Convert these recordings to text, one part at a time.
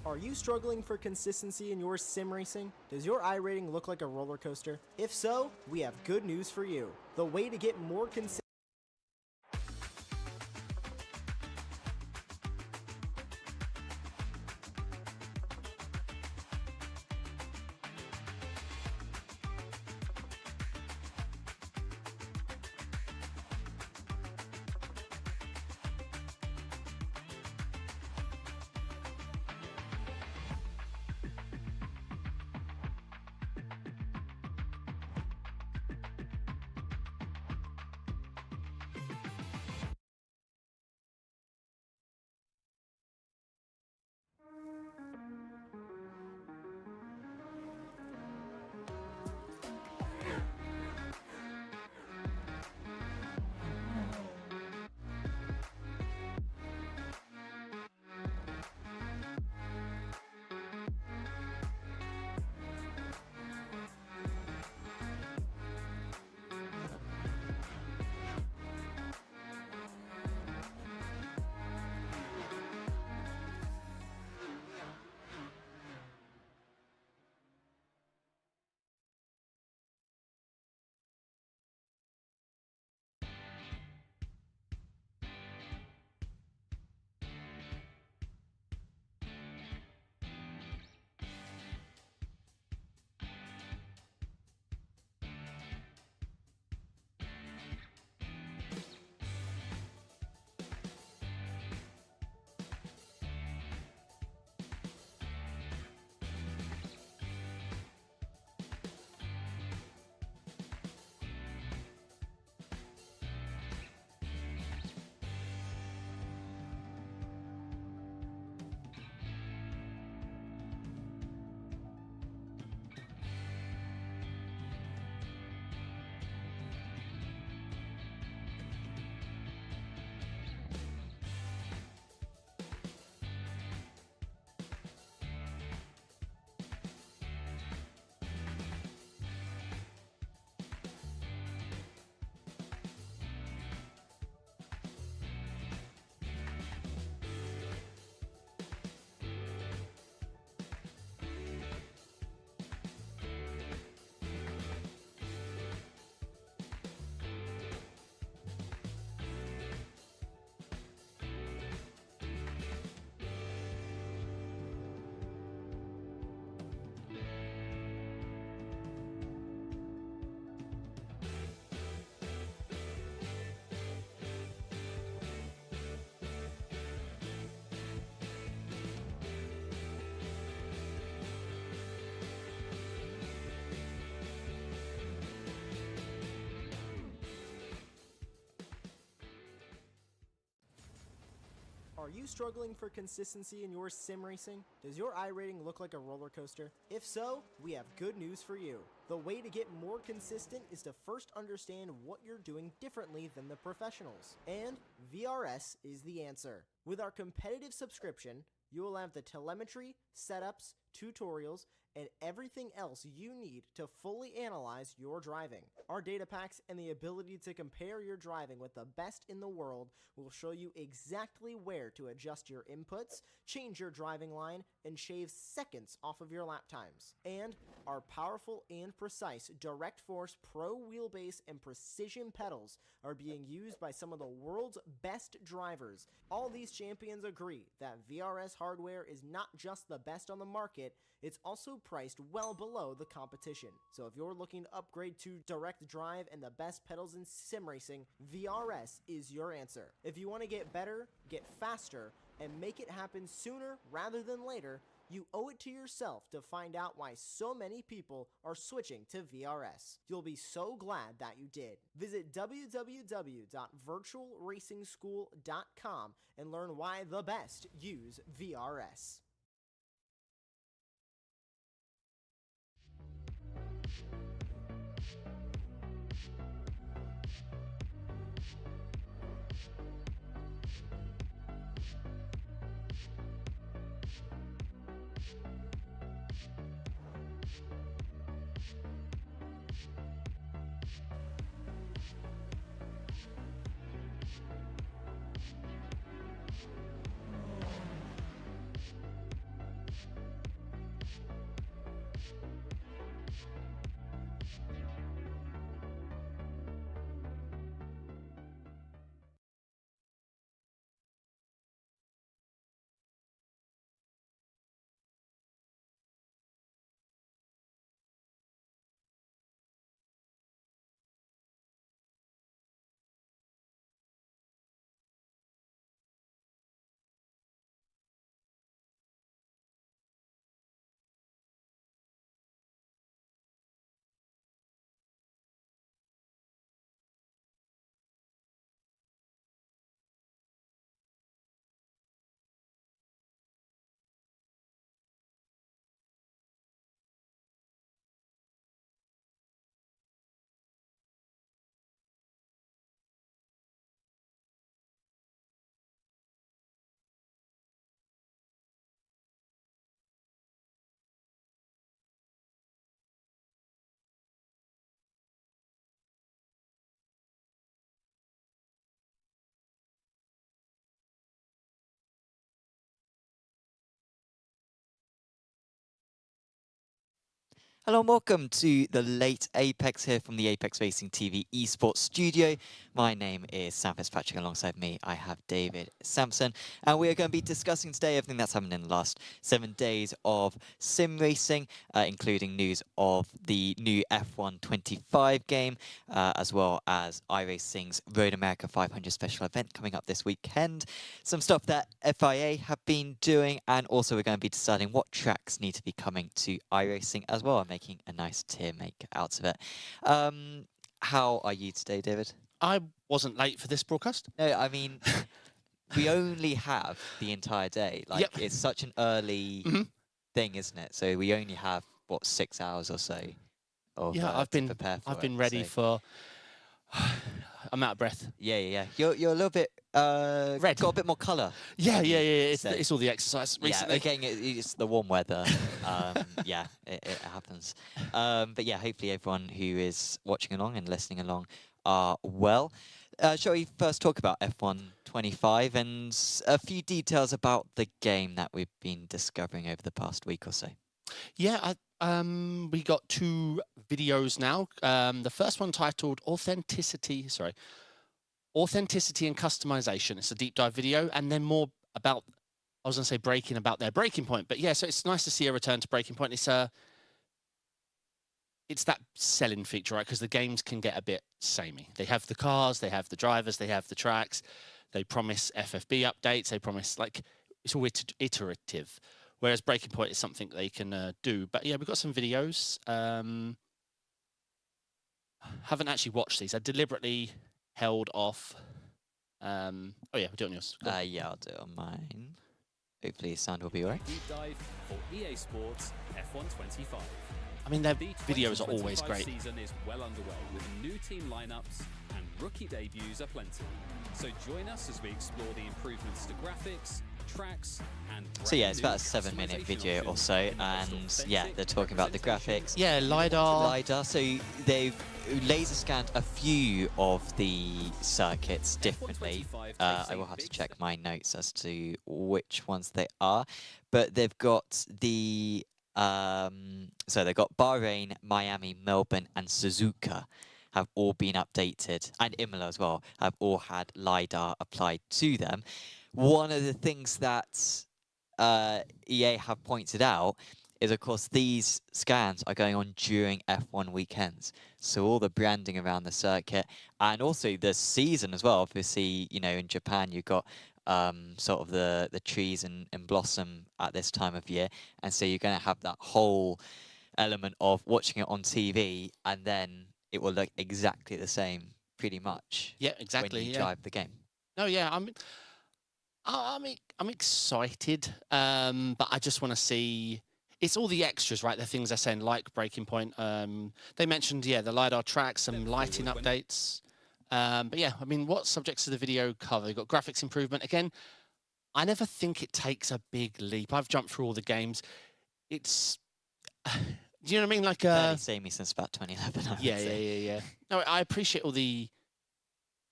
Are you struggling for consistency in your sim racing? Does your iRating look like a roller coaster? If so, we have good news for you. The way to get more consistent Are you struggling for consistency in your sim racing? Does your iRating look like a roller coaster? If so, we have good news for you. The way to get more consistent is to first understand what you're doing differently than the professionals. And VRS is the answer. With our competitive subscription, you will have the telemetry, setups, tutorials, and everything else you need to fully analyze your driving. Our data packs and the ability to compare your driving with the best in the world will show you exactly where to adjust your inputs, change your driving line, and shave seconds off of your lap times. And our powerful and precise Direct Force Pro wheelbase and precision pedals are being used by some of the world's best drivers. All these champions agree that VRS hardware is not just the best on the market, it's also priced well below the competition. So if you're looking to upgrade to direct drive and the best pedals in sim racing, VRS is your answer. If you want to get better, get faster, and make it happen sooner rather than later, you owe it to yourself to find out why so many people are switching to VRS. You'll be so glad that you did. Visit www.virtualracingschool.com and learn why the best use VRS. Hello and welcome to the late Apex here from the Apex Racing TV Esports studio. My name is Sam Fitzpatrick. Alongside me, I have David Sampson, and we are going to be discussing today everything that's happened in the last 7 days of sim racing, including news of the new F1 25 game, as well as iRacing's Road America 500 special event coming up this weekend. Some stuff that FIA have been doing, and also we're going to be deciding what tracks need to be coming to iRacing as well, and making a nice tier make out of it. How are you today, David? I wasn't late for this broadcast. No, I mean, we only have the entire day. Like, Yep. it's such an early thing, isn't it? So we only have, what, 6 hours or so of, I've to prepare for I've been it, ready so. for. I'm out of breath. Yeah. You're a little bit Red. got a bit more colour. Yeah. It's all the exercise recently. Yeah, again, it's the warm weather. Yeah, it happens. But yeah, hopefully everyone who is watching along and listening along are well. Shall we first talk about F1 25 and a few details about the game that we've been discovering over the past week or so? Yeah, we got 2 videos now. The first one titled Authenticity and Customization. It's a deep dive video, and then more about, I was going to say breaking, about their breaking point. But yeah, so it's nice to see a return to breaking point. It's that selling feature, right? Because the games can get a bit samey. They have the cars, they have the drivers, they have the tracks. They promise FFB updates. They promise, like, it's all iterative. Whereas breaking point is something they can do. But yeah, we've got some videos. Haven't actually watched these. I deliberately held off. Oh yeah, we'll do it on yours. Yeah, I'll do it on mine. Hopefully sound will be alright. Deep dive for EA Sports F1 25. I mean, their The videos are always 2025 great. season is well underway with new team lineups and rookie debuts aplenty. So join us as we explore the improvements to graphics, tracks, and So yeah, it's brand about a new 7-minute customization video or options so, in the most and yeah, authentic they're talking about the graphics. Yeah, LiDAR. So they've laser scanned a few of the circuits differently. I will have to check my notes as to which ones they are, but they've got the so they've got Bahrain, Miami, Melbourne, and Suzuka have all been updated, and Imola as well have all had LiDAR applied to them. One of the things that EA have pointed out is, of course, these scans are going on during F1 weekends. So all the branding around the circuit and also the season as well. Obviously, you know, in Japan, you've got sort of the trees in blossom at this time of year. And so you're going to have that whole element of watching it on TV, and then it will look exactly the same pretty much. Yeah, exactly. When you drive the game. No, yeah, I'm excited, but I just want to see. It's all the extras, right? The things they're saying, like breaking point. They mentioned, yeah, the LiDAR tracks, some lighting updates. But yeah, I mean, what subjects of the video cover? You've got graphics improvement. Again, I never think it takes a big leap. I've jumped through all the games. It's, do you know what I mean? Like, Fairly samey since about 2011. Yeah. No, I appreciate all the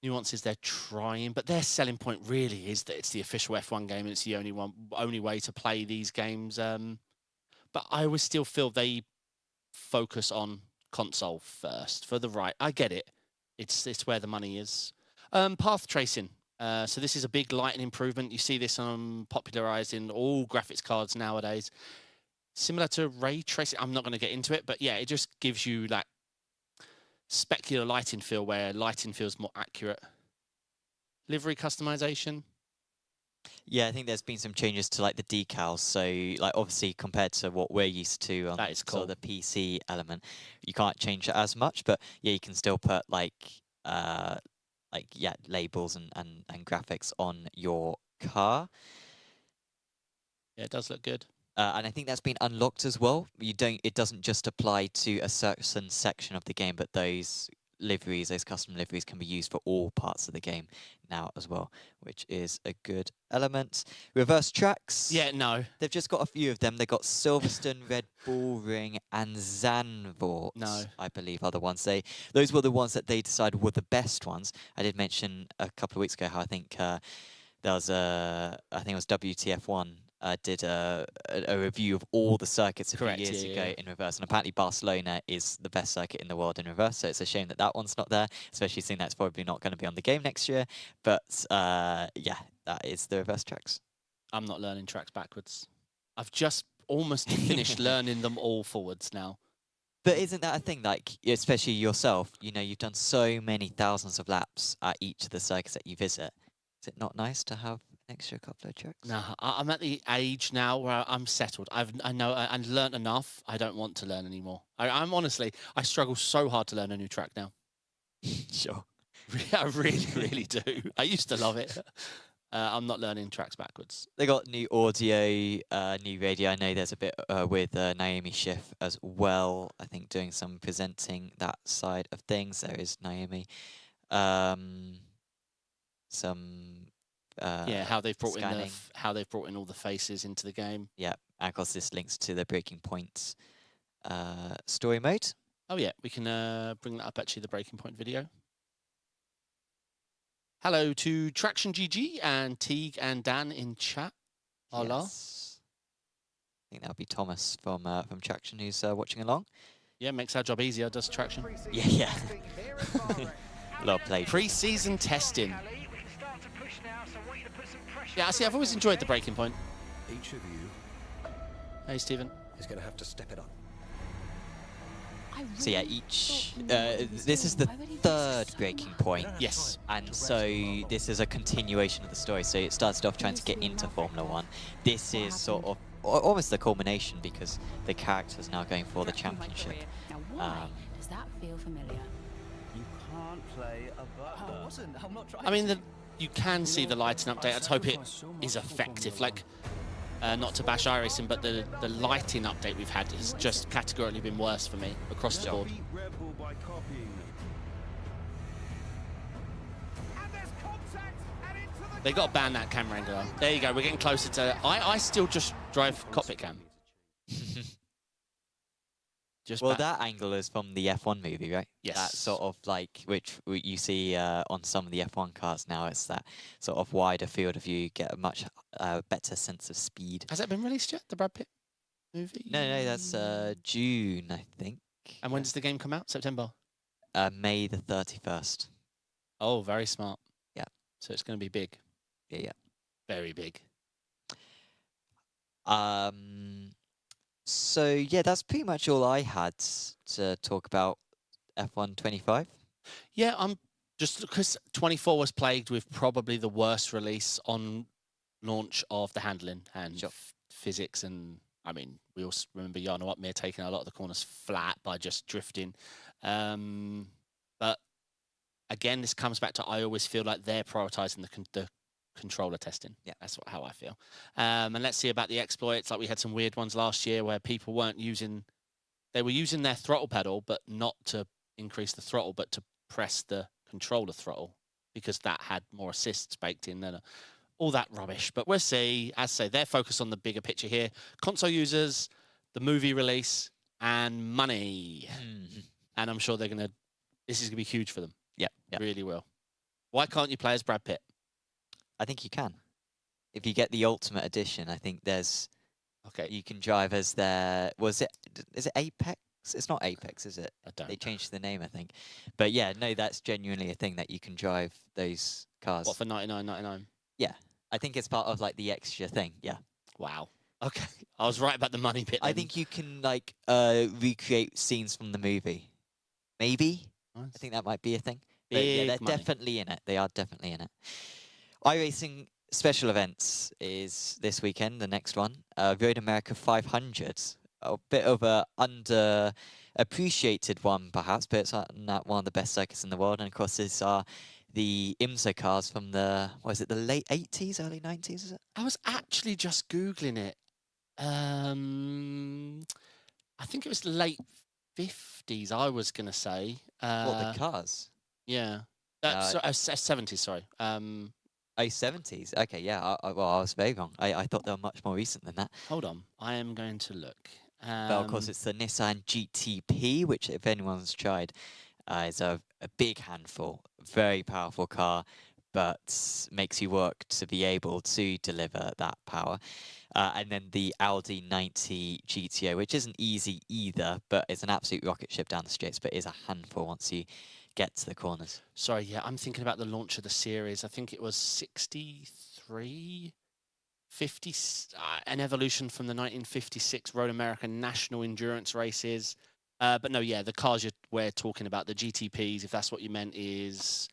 nuances they're trying, but their selling point really is that it's the official F1 game and it's the only way to play these games. But I always still feel they focus on console first for the right. I get it. It's where the money is. Path tracing. So this is a big lighting improvement. You see this popularized in all graphics cards nowadays. Similar to ray tracing. I'm not going to get into it, but yeah, it just gives you that specular lighting feel where lighting feels more accurate. Livery customization. Yeah, I think there's been some changes to like the decals. So like obviously compared to what we're used to on That is cool. sort of the PC element, you can't change it as much, but yeah, you can still put like labels and graphics on your car. Yeah, it does look good. And I think that's been unlocked as well. It doesn't just apply to a certain section of the game, but those liveries, those custom liveries, can be used for all parts of the game now as well, which is a good element. Reverse tracks. Yeah, no. They've just got a few of them. They've got Silverstone, Red Bull Ring, and Zandvoort. No. I believe are the ones those were the ones that they decided were the best ones. I did mention a couple of weeks ago how I think there was I think it was WTF1 did a review of all the circuits a few Correct, years yeah, ago yeah. in reverse, and apparently Barcelona is the best circuit in the world in reverse. So it's a shame that that one's not there, especially seeing that's probably not going to be on the game next year. But yeah, that is the reverse tracks. I'm not learning tracks backwards. I've just almost finished learning them all forwards now. But isn't that a thing, like, especially yourself, you know, you've done so many thousands of laps at each of the circuits that you visit. Is it not nice to have an extra couple of tracks? No, I'm at the age now where I'm settled. I know and learnt enough. I don't want to learn anymore. I'm honestly, I struggle so hard to learn a new track now. Sure. I really, really do. I used to love it. I'm not learning tracks backwards. They got new audio, new radio. I know there's a bit with Naomi Schiff as well. I think doing some presenting that side of things. There is Naomi. Some Yeah, how they've brought scanning. how they've brought in all the faces into the game. Yeah, and of course this links to the Breaking Point story mode. Oh yeah, we can bring that up actually, the Breaking Point video. Hello to Traction GG and Teague and Dan in chat. Hola. Yes. I think that'll be Thomas from Traction who's watching along. Yeah, makes our job easier, does Traction. Yeah. A lot of play. Pre-season testing. Yeah, see, I've always enjoyed the Breaking Point. Each of you Hey, Stephen. is going to have to step it up. So yeah, each this is the third Breaking Point. Yes. And so this is a continuation of the story. So it started off trying to get into Formula 1. This is sort of almost the culmination because the character's now going for the championship. Now, why does that feel familiar? You can't play a butler. I wasn't. I'm not trying. I mean, you can see the lighting update. Let's hope it is effective. Like, not to bash iRacing, but the lighting update we've had has just categorically been worse for me across the board. Beat Red Bull by copying them. They got to ban that camera angle. There you go. We're getting closer to. I still just drive cockpit cam. Just Well, back. that angle is from the F1 movie, right? Yes. That sort of like, which you see on some of the F1 cars now. It's that sort of wider field of view. You get a much better sense of speed. Has that been released yet? The Brad Pitt movie? No, that's June, I think. And when does the game come out? September. May the 31st. Oh, very smart. Yeah. So it's going to be big. Yeah. Very big. So yeah, that's pretty much all I had to talk about F1 25. Yeah, I'm just because 24 was plagued with probably the worst release on launch of the handling and Sure. physics. And I mean, we all remember Jarno Upmere taking a lot of the corners flat by just drifting. But again, this comes back to I always feel like they're prioritizing the controller testing. Yeah, that's how I feel. And let's see about the exploits. Like we had some weird ones last year where people weren't using, they were using their throttle pedal, but not to increase the throttle, but to press the controller throttle because that had more assists baked in than all that rubbish. But we'll see. As I say, they're focused on the bigger picture here. Console users, the movie release, and money. And I'm sure this is going to be huge for them. Yeah. Really will. Why can't you play as Brad Pitt? I think you can. If you get the Ultimate Edition, I think there's... Okay. You can drive as their... Is it Apex? It's not Apex, is it? I don't They know. changed the name, I think. But yeah, no, that's genuinely a thing that you can drive those cars. What, for $99.99? Yeah. I think it's part of like the extra thing. Yeah. Wow. Okay. I was right about the money bit. I then. think you can like recreate scenes from the movie. Maybe. Nice. I think that might be a thing. But yeah, Big they're money. definitely in it. They are definitely in it. iRacing special events is this weekend, the next one. Road America 500. A bit of a underappreciated one, perhaps, but it's not one of the best circuits in the world. And of course, these are the IMSA cars from the, the late 80s, early 90s, is it? I was actually just Googling it. I think it was late 50s, I was going to say. What, the cars? Yeah. No, 70s, sorry. Oh, 70s. Okay, yeah. I was very wrong. I thought they were much more recent than that. Hold on. I am going to look. But of course, it's the Nissan GTP, which, if anyone's tried, is a big handful. Very powerful car. but makes you work to be able to deliver that power. And then the Audi 90 GTO, which isn't easy either, but it's an absolute rocket ship down the straights, but is a handful once you get to the corners. Sorry, yeah, I'm thinking about the launch of the series. I think it was 63, 50, an evolution from the 1956 Road America National Endurance Races. But no, yeah, the cars we're talking about, the GTPs, if that's what you meant, is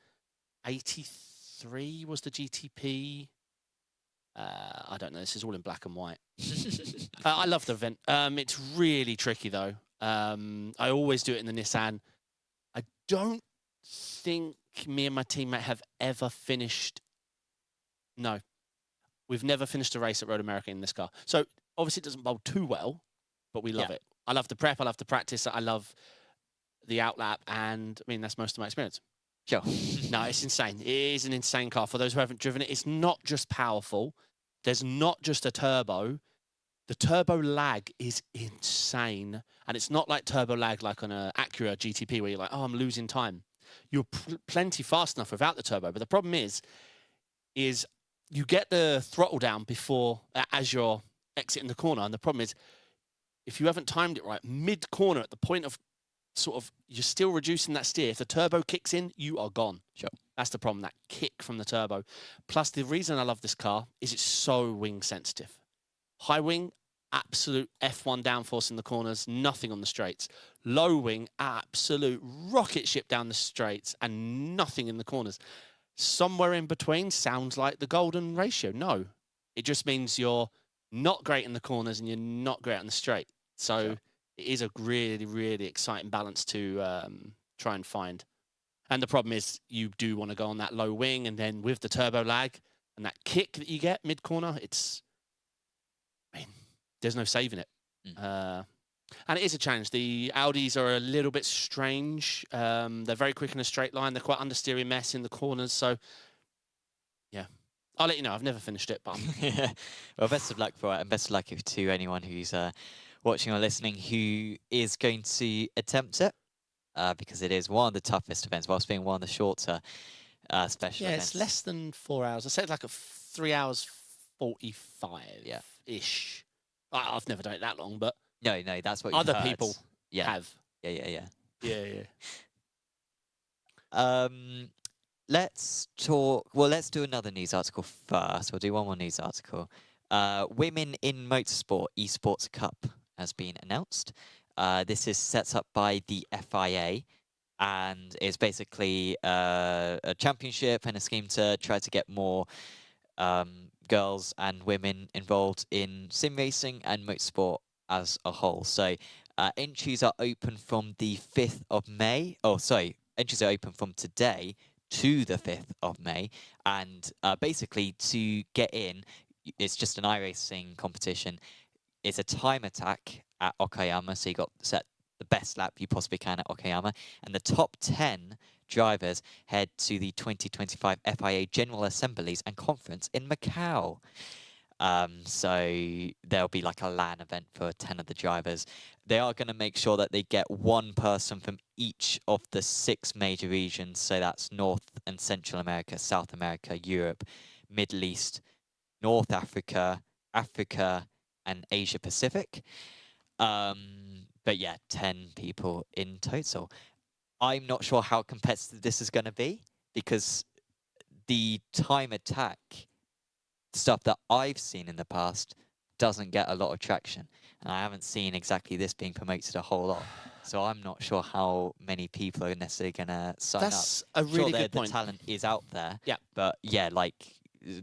83 was the GTP. I don't know. This is all in black and white. I love the event. It's really tricky, though. I always do it in the Nissan. I don't think me and my teammate have ever finished. No. We've never finished a race at Road America in this car. So, obviously, it doesn't bowl too well, but we love it. I love the prep. I love the practice. I love the outlap. And, I mean, that's most of my experience. Sure. No, it's insane. It is an insane car. For those who haven't driven it, it's not just powerful. There's not just a turbo. The turbo lag is insane. And it's not like turbo lag like on an Acura GTP where you're like, oh, I'm losing time. You're plenty fast enough without the turbo. But the problem is you get the throttle down before, as you're exiting the corner. And the problem is, if you haven't timed it right, mid-corner at the point of sort of, you're still reducing that steer. If the turbo kicks in, you are gone. Sure. That's the problem, that kick from the turbo. Plus, the reason I love this car is it's so wing sensitive. High wing, absolute F1 downforce in the corners, nothing on the straights. Low wing, absolute rocket ship down the straights and nothing in the corners. Somewhere in between sounds like the golden ratio. No, it just means you're not great in the corners and you're not great on the straight. So sure. It is a really, really exciting balance to try and find. And the problem is you do want to go on that low wing, and then with the turbo lag and that kick that you get mid-corner, I mean, there's no saving it. And it is a challenge. The Audis are a little bit strange. They're very quick in a straight line. They're quite understeery mess in the corners. So, yeah. I'll let you know. I've never finished it, but... Well, best of luck for it, and best of luck to anyone who's watching or listening who is going to attempt it, because it is one of the toughest events, whilst being one of the shorter special events. It's less than 4 hours. I said like 3 hours 45-ish. I've never done it that long, but... No, that's what other people have. Yeah. Let's talk. Well, let's do another news article first. We'll do one more news article. Women in Motorsport Esports Cup has been announced. This is set up by the FIA, and is basically a championship and a scheme to try to get more girls and women involved in sim racing and motorsport as a whole. So entries are open from the 5th of May. Oh, sorry. Entries are open from today to the 5th of May. And basically, to get in, it's just an iRacing competition. It's a time attack at Okayama. So you got to set the best lap you possibly can at Okayama. And the top 10 drivers head to the 2025 FIA General Assemblies and Conference in Macau. So there'll be like a LAN event for 10 of the drivers. They are going to make sure that they get one person from each of the 6 major regions. So that's North and Central America, South America, Europe, Middle East, North Africa, Africa, and Asia Pacific. But yeah, 10 people in total. I'm not sure how competitive this is going to be, because the time attack stuff that I've seen in the past doesn't get a lot of traction, and I haven't seen exactly this being promoted a whole lot. So I'm not sure how many people are necessarily going to sign up. That's a really good point. The talent is out there. Yeah. But yeah, like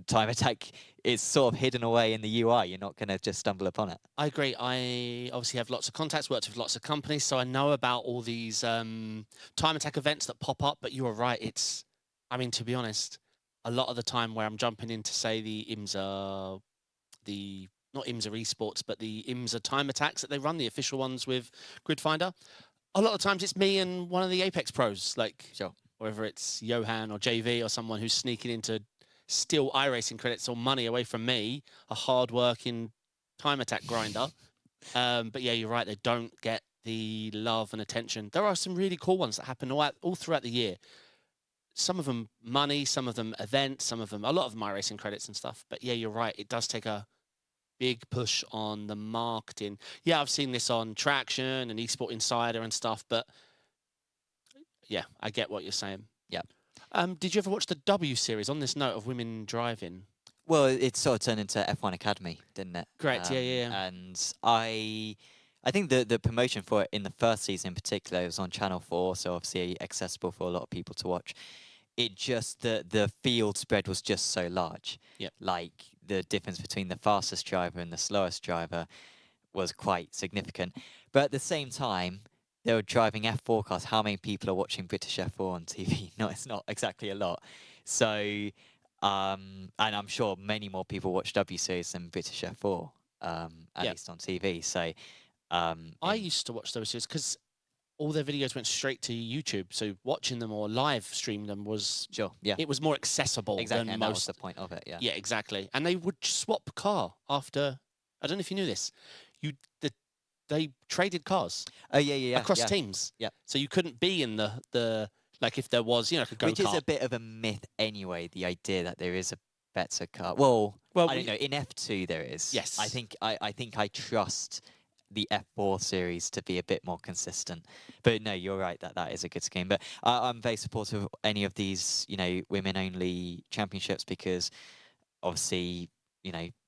time attack is sort of hidden away in the UI. You're not going to just stumble upon it. I agree. I obviously have lots of contacts, worked with lots of companies, so I know about all these time attack events that pop up. But you are right. It's, I mean, to be honest, a lot of the time where I'm jumping into, say, the IMSA, not IMSA Esports, but the IMSA time attacks that they run, the official ones with Gridfinder, a lot of times it's me and one of the Apex pros, like, sure, whether it's Johan or JV or someone who's sneaking into steal iRacing credits or money away from me, a hard-working time attack grinder. But yeah, you're right, they don't get the love and attention. There are some really cool ones that happen all throughout the year. some of them money, some of them events, some of them, a lot of them iRacing credits and stuff. But yeah, you're right. It does take a big push on the marketing. Yeah, I've seen this on Traction and Esport Insider and stuff, but yeah, I get what you're saying. Yeah. Did you ever watch the W series on this note of women driving? Well, it sort of turned into F1 Academy, didn't it? Correct, yeah. And I think the promotion for it in the first season in particular, it was on Channel 4, so obviously accessible for a lot of people to watch. It just, the field spread was just so large. Yep. Like, the difference between the fastest driver and the slowest driver was quite significant. But at the same time, they were driving F4 cars. How many people are watching British F4 on TV? No, it's not exactly a lot. So, and I'm sure many more people watch W Series than British F4, at least on TV. So, I used to watch those series because all their videos went straight to YouTube. So watching them or live stream them was it was more accessible exactly, than and most. that was the point of it. Yeah. Yeah, exactly. And they would swap car after. I don't know if you knew this. They traded cars. Oh yeah. Across teams. Yeah. So you couldn't be in the like if there was like a go-kart. Which is a bit of a myth anyway. The idea that there is a better car. Well, I don't know. In F2 there is. Yes. I think I trust the F4 series to be a bit more consistent. But no, you're right that is a good scheme. But I'm very supportive of any of these, women-only championships because obviously,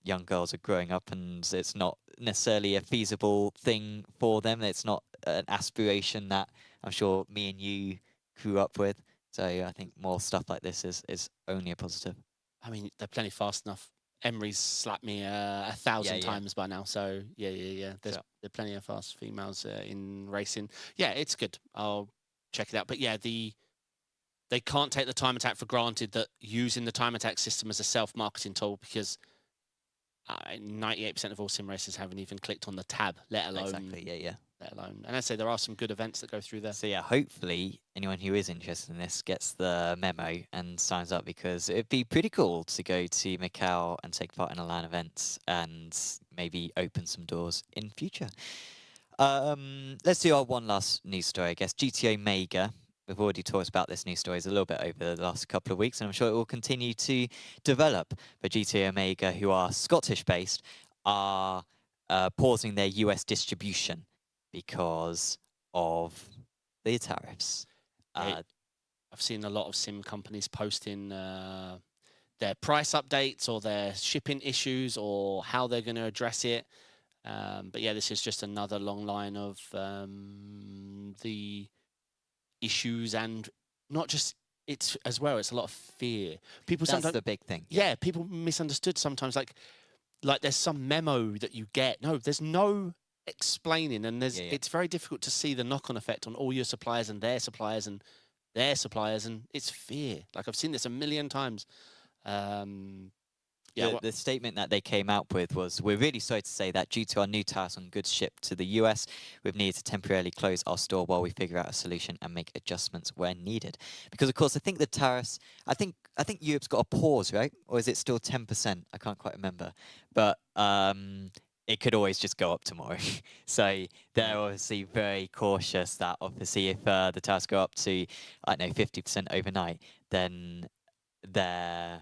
young girls are growing up and it's not necessarily a feasible thing for them. It's not an aspiration that I'm sure me and you grew up with. So I think more stuff like this is only a positive. I mean, they're plenty fast enough. Emery's slapped me 1,000 times by now. So, yeah. There are plenty of fast females in racing. Yeah, it's good. I'll check it out. But yeah, they can't take the time attack for granted that using the time attack system as a self-marketing tool because 98% of all sim racers haven't even clicked on the tab, let alone... Exactly, yeah. Let alone. And I say there are some good events that go through there. So yeah, hopefully anyone who is interested in this gets the memo and signs up because it'd be pretty cool to go to Macau and take part in a LAN event and maybe open some doors in future. Let's do our one last news story, I guess. GTO Mega. We've already talked about this news story a little bit over the last couple of weeks, and I'm sure it will continue to develop. But GTO Omega, who are Scottish-based, are pausing their US distribution because of the tariffs. I've seen a lot of sim companies posting their price updates or their shipping issues or how they're going to address it. But yeah, this is just another long line of the issues, and not just it's as well. It's a lot of fear. People That's sometimes the big thing. Yeah, people misunderstood sometimes. Like there's some memo that you get. No, there's no explaining, and it's very difficult to see the knock-on effect on all your suppliers and their suppliers and their suppliers, and it's fear. Like I've seen this a million times. The statement that they came out with was, we're really sorry to say that due to our new tariffs on goods shipped to the US, we've needed to temporarily close our store while we figure out a solution and make adjustments where needed. Because, of course, I think the tariffs, I think Europe's got a pause, right? Or is it still 10%? I can't quite remember. But it could always just go up tomorrow. So they're obviously very cautious that, obviously, if the tariffs go up to, 50% overnight, then their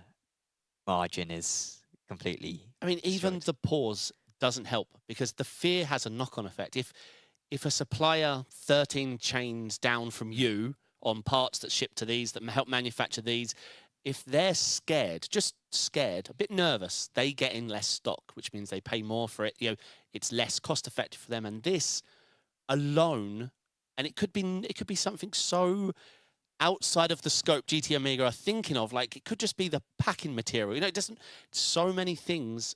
margin is completely... I mean, even the pause doesn't help because the fear has a knock-on effect. If a supplier 13 chains down from you on parts that ship to these, that help manufacture these, if they're scared, just scared, a bit nervous, they get in less stock, which means they pay more for it. It's less cost-effective for them. And this alone, and it could be something so outside of the scope GT Omega are thinking of, like it could just be the packing material. It doesn't, so many things,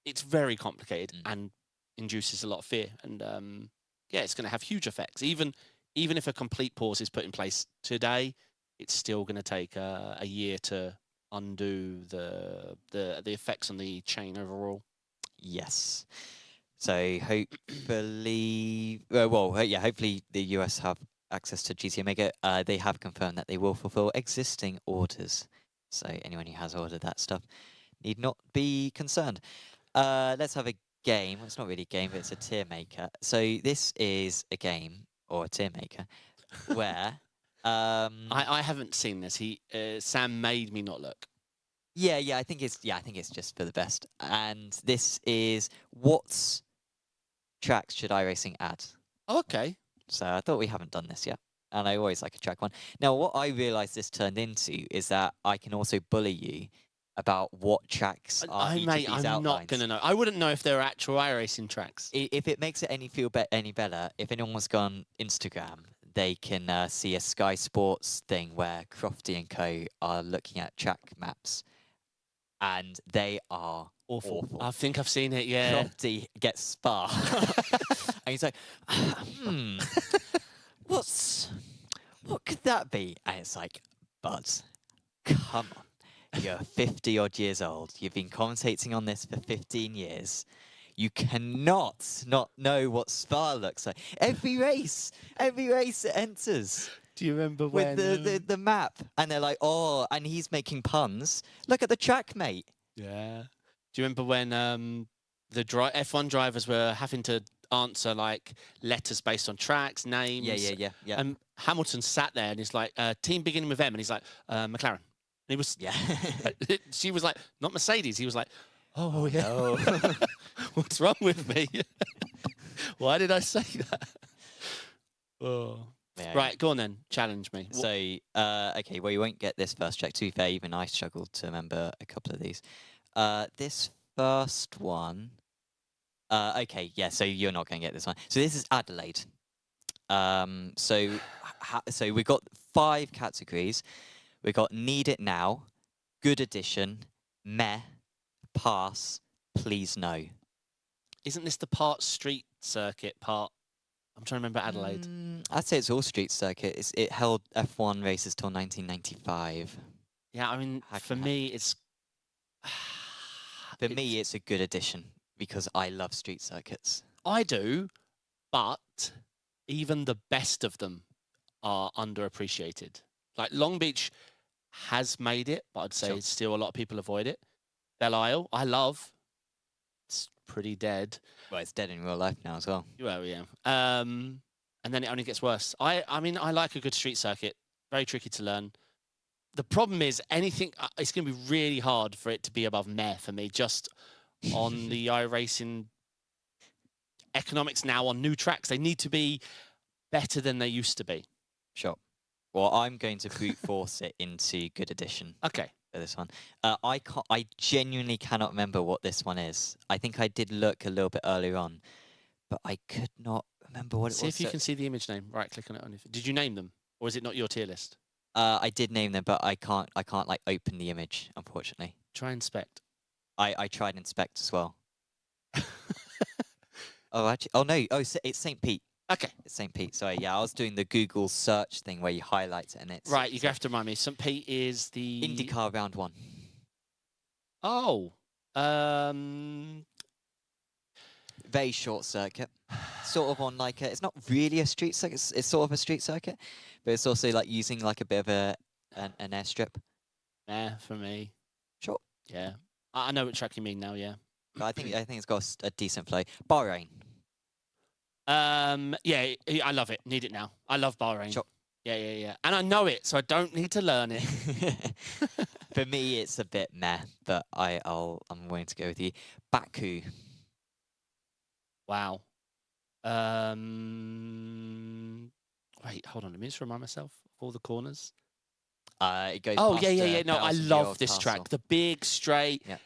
it's very complicated and induces a lot of fear. And it's going to have huge effects. Even if a complete pause is put in place today, it's still going to take a year to undo the effects on the chain overall. Yes. So hopefully, hopefully the US have access to GT Omega. They have confirmed that they will fulfill existing orders. So anyone who has ordered that stuff need not be concerned. Let's have a game. Well, it's not really a game, but it's a tier maker. So this is a game, or a tier maker, where I haven't seen this. Sam made me not look. Yeah, I think it's just for the best. And this is what tracks should iRacing add? Oh, okay. So I thought we haven't done this yet. And I always like a track one. Now, what I realised this turned into is that I can also bully you about what tracks are each of these outlines. I'm not going to know. I wouldn't know if they're actual iRacing tracks. If it makes it any better, if anyone's gone Instagram, they can see a Sky Sports thing where Crofty and Co are looking at track maps, and they are awful. I think I've seen it. Yeah. Crofty gets Spa, and he's like, what could that be? And it's like, Buzz, come on. You're 50 odd years old. You've been commentating on this for 15 years. You cannot not know what Spa looks like. Every race it enters. Do you remember with the map? And they're like, oh, and he's making puns. Look at the track, mate. Yeah. Do you remember when the F1 drivers were having to answer like letters based on tracks, names? Yeah. And Hamilton sat there and he's like, team beginning with M, and he's like, McLaren. And he was, yeah. She was like, not Mercedes. He was like, oh yeah. No. What's wrong with me? Why did I say that? Oh. Yeah. Right, go on then. Challenge me. So, okay, well, you won't get this first check. To be fair, even I struggled to remember a couple of these. This first one... okay, yeah, so you're not going to get this one. So this is Adelaide. So we've got 5 categories. We've got Need It Now, Good Addition, Meh, Pass, Please No. Isn't this the part street circuit part? I'm trying to remember Adelaide. I'd say it's all street circuit. It held F1 races till 1995. Yeah, I mean, for me, it's... For me, it's a good addition because I love street circuits. I do, but even the best of them are underappreciated. Like Long Beach has made it, but I'd say Sure. still a lot of people avoid it. Belle Isle, I love. It's pretty dead. Well, it's dead in real life now as well. Well, yeah. And then it only gets worse. I mean, I like a good street circuit. Very tricky to learn. The problem is anything... It's going to be really hard for it to be above meh for me, just on the iRacing economics now on new tracks. They need to be better than they used to be. Sure. Well, I'm going to brute force it into Good Addition. Okay. For this one. I genuinely cannot remember what this one is. I think I did look a little bit earlier on, but I could not remember what it was. See if you can see the image name. Right, click on it. Did you name them? Or is it not your tier list? I did name them, but I can't like open the image, unfortunately. Try inspect. I tried inspect as well. Oh, actually, oh no, it's St. Pete. Okay. It's St. Pete. Sorry, yeah, I was doing the Google search thing where you highlight it and it's... Right, you have to remind me. St. Pete is the... IndyCar round 1. Oh. Very short circuit. Sort of on like a... It's not really a street circuit. It's sort of a street circuit, but it's also like using like a bit of an airstrip. Yeah, for me. Sure. Yeah. I know what track you mean now, yeah. But I think it's got a decent flow. Bahrain. Yeah, I love it. Need it now. I love Bahrain. Sure. Yeah. And I know it, so I don't need to learn it. For me, it's a bit meh, but I'm willing to go with you. Baku. Wow. Wait, hold on. Let me just remind myself of all the corners. It goes Oh, past, yeah. No, I love this castle. track. The big straight, Yeah.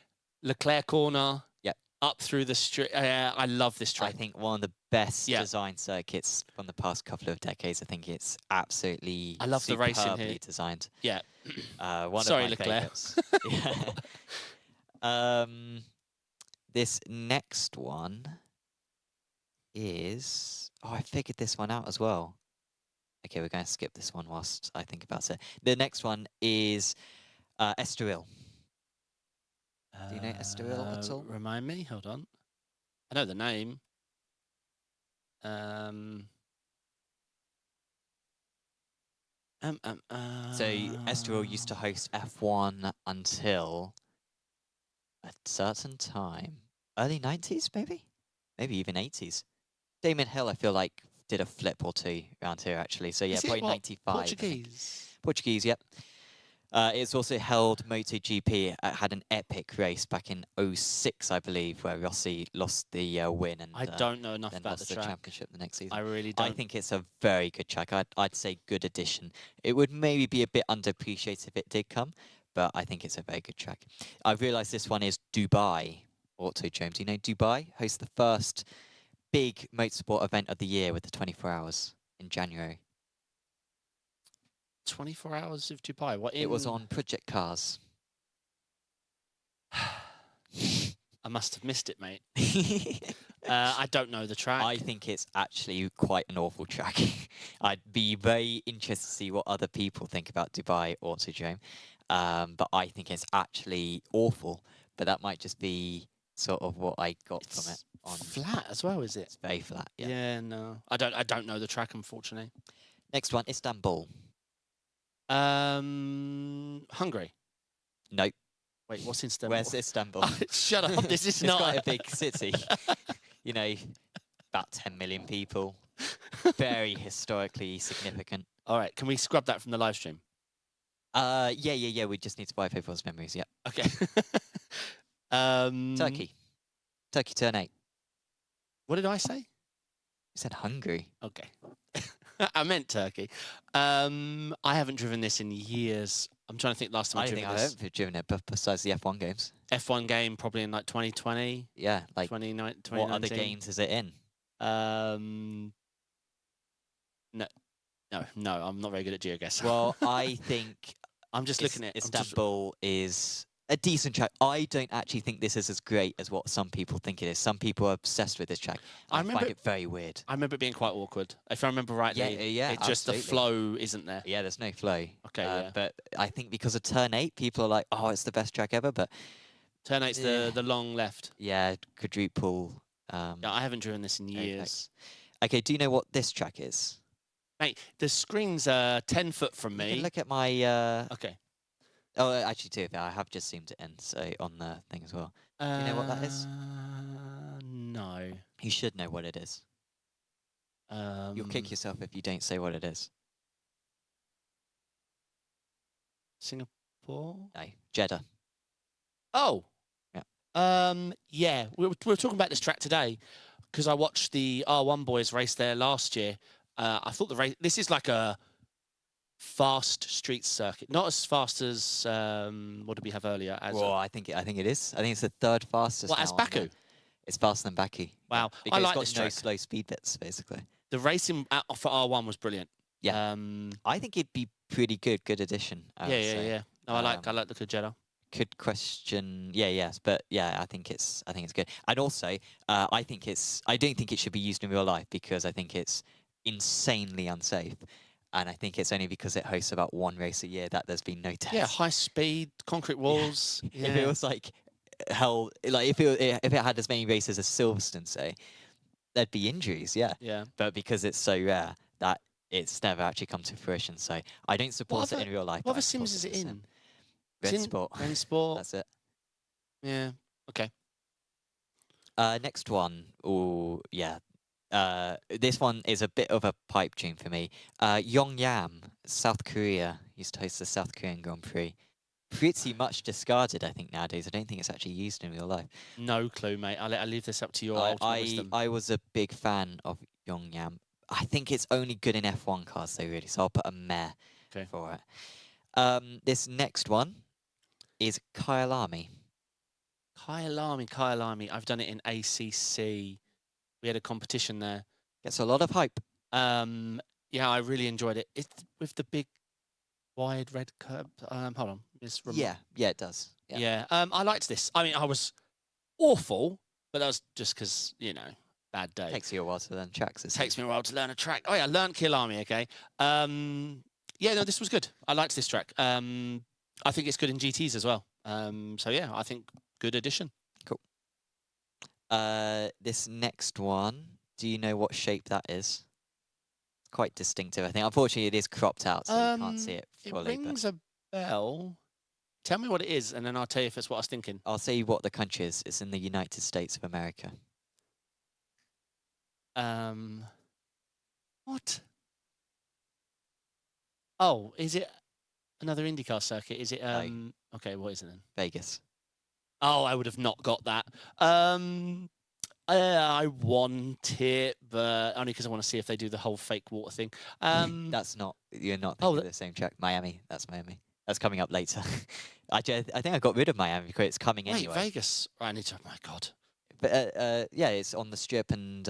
Leclerc corner. Yep. Up through the street. I love this track. I think one of the best design circuits from the past couple of decades. I think it's absolutely I love the racing superbly here. designed. Yeah. One Sorry, of my Leclerc. favourites. Yeah. This next one is... Oh, I figured this one out as well. Okay, we're going to skip this one whilst I think about it. The next one is Estoril. Do you know Estoril at all? Remind me. Hold on. I know the name. So Estoril used to host F1 until a certain time. Early 90s, maybe? Maybe even 80s. Damon Hill, I feel like, did a flip or two around here actually. So yeah, Is it probably what, 95. I think. Portuguese. Portuguese, yep. It's also held MotoGP. It had an epic race back in '06, I believe, where Rossi lost the win and I don't know enough then about lost the the track. championship the next season. I really I don't. think it's a very good track. I'd say good addition. It would maybe be a bit underappreciated if it did come, but I think it's a very good track. I've realised this one is Dubai Autodrome. Do you know Dubai hosts the first big motorsport event of the year with the 24 hours in January? 24 hours of Dubai. What? It was on Project Cars. I must have missed it, mate. I don't know the track. I think it's actually quite an awful track. I'd be very interested to see what other people think about Dubai Autodrome. But I think it's actually awful. But that might just be sort of what I got from it. On flat as well, is it? It's very flat. Yeah. Yeah, no. I don't know the track, unfortunately. Next one, Istanbul. Hungary. Nope. Wait, what's Istanbul? Where's Istanbul? Shut up. This is It's not quite a big city. You know, about 10 million people. Very historically significant. All right, can we scrub that from the live stream? Yeah. We just need to wipe everyone's memories. Yep. Okay. Turkey. Turkey turn 8. What did I say? You said Hungary. Okay. I meant Turkey. I haven't driven this in years. I'm trying to think last time I I drove think I this. haven't driven it, but besides the F1 games. F1 game probably in like 2020, Yeah, like 2019. what other games is it in? No, I'm not very good at GeoGuess. Well, I think I'm just looking at Istanbul is a decent track. I don't actually think this is as great as what some people think it is. Some people are obsessed with this track. I find it very weird. I remember it being quite awkward. If I remember rightly, Yeah, it just the absolutely. flow isn't there. Yeah, there's no flow. Okay, yeah. But I think because of turn 8, people are like, oh, it's the best track ever. But Turn 8's the long left. yeah, quadruple. Yeah, I haven't driven this in years. Okay, do you know what this track is? Mate, the screen's 10 foot from You me. can look at my. Okay. Oh, actually, too. I have just zoomed it in, so on the thing as well. Do you know what that is? No. You should know what it is. You'll kick yourself if you don't say what it is. Singapore? No, Jeddah. Oh. Yeah. Yeah, we were talking about this track today because I watched the R1 boys race there last year. I thought the race. This is like a fast street circuit, not as fast as what did we have earlier? As Well, I think it is. I think it's the third fastest. What, as now on Baku? there. It's faster than Baku. Wow, Because I like it's this got no track. slow speed bits, basically. The racing for R1 was brilliant. Yeah. I think it'd be pretty good addition. I would say. Yeah. No, I like the Kajetta. Could question, yes, but yeah, I think it's good. And also, I don't think it should be used in real life because I think it's insanely unsafe. And I think it's only because it hosts about one race a year that there's been no tests. Yeah, high speed, concrete walls. Yeah. If it was like hell, like if it had as many races as Silverstone, say, there'd be injuries. Yeah. Yeah. But because it's so rare that it's never actually come to fruition, so I don't support it in real life. What other sims is it in? Rennsport. Rennsport. That's it. Yeah. Okay. Next one. Oh, yeah. This one is a bit of a pipe dream for me. Yongyam, South Korea, used to host the South Korean Grand Prix. Pretty much discarded, I think, nowadays. I don't think it's actually used in real life. No clue, mate. I'll leave this up to your ultimate wisdom. I was a big fan of Yongyam. I think it's only good in F1 cars, though, really. So I'll put a meh for it. This next one is Kyalami. Kyalami. I've done it in ACC. We had a competition there. Gets a lot of hype. Yeah, I really enjoyed it. It's with the big, wide red curb. Hold on. Yeah, it does. Yeah. I liked this. I mean, I was awful, but that was just because, bad day. Takes you a while to learn tracks. Takes me a while to learn a track. Oh, yeah, I learned Kyalami, okay. Yeah, no, this was good. I liked this track. I think it's good in GTs as well. So, yeah, I think good addition. Cool. This next one, do you know what shape that is? Quite distinctive, I think. Unfortunately, it is cropped out, so you can't see it fully. It rings a bell. Tell me what it is, and then I'll tell you if it's what I was thinking. I'll say what the country is. It's in the United States of America. What? Oh, is it another IndyCar circuit? Is it okay, what is it then? Vegas. Oh, I would have not got that. I want it, but only because I want to see if they do the whole fake water thing. That's not. You're not Oh, thinking of the same track. Miami. That's Miami. That's coming up later. I think I got rid of Miami because it's coming wait, anyway. Vegas. I need to. Oh my God. But yeah, it's on the strip and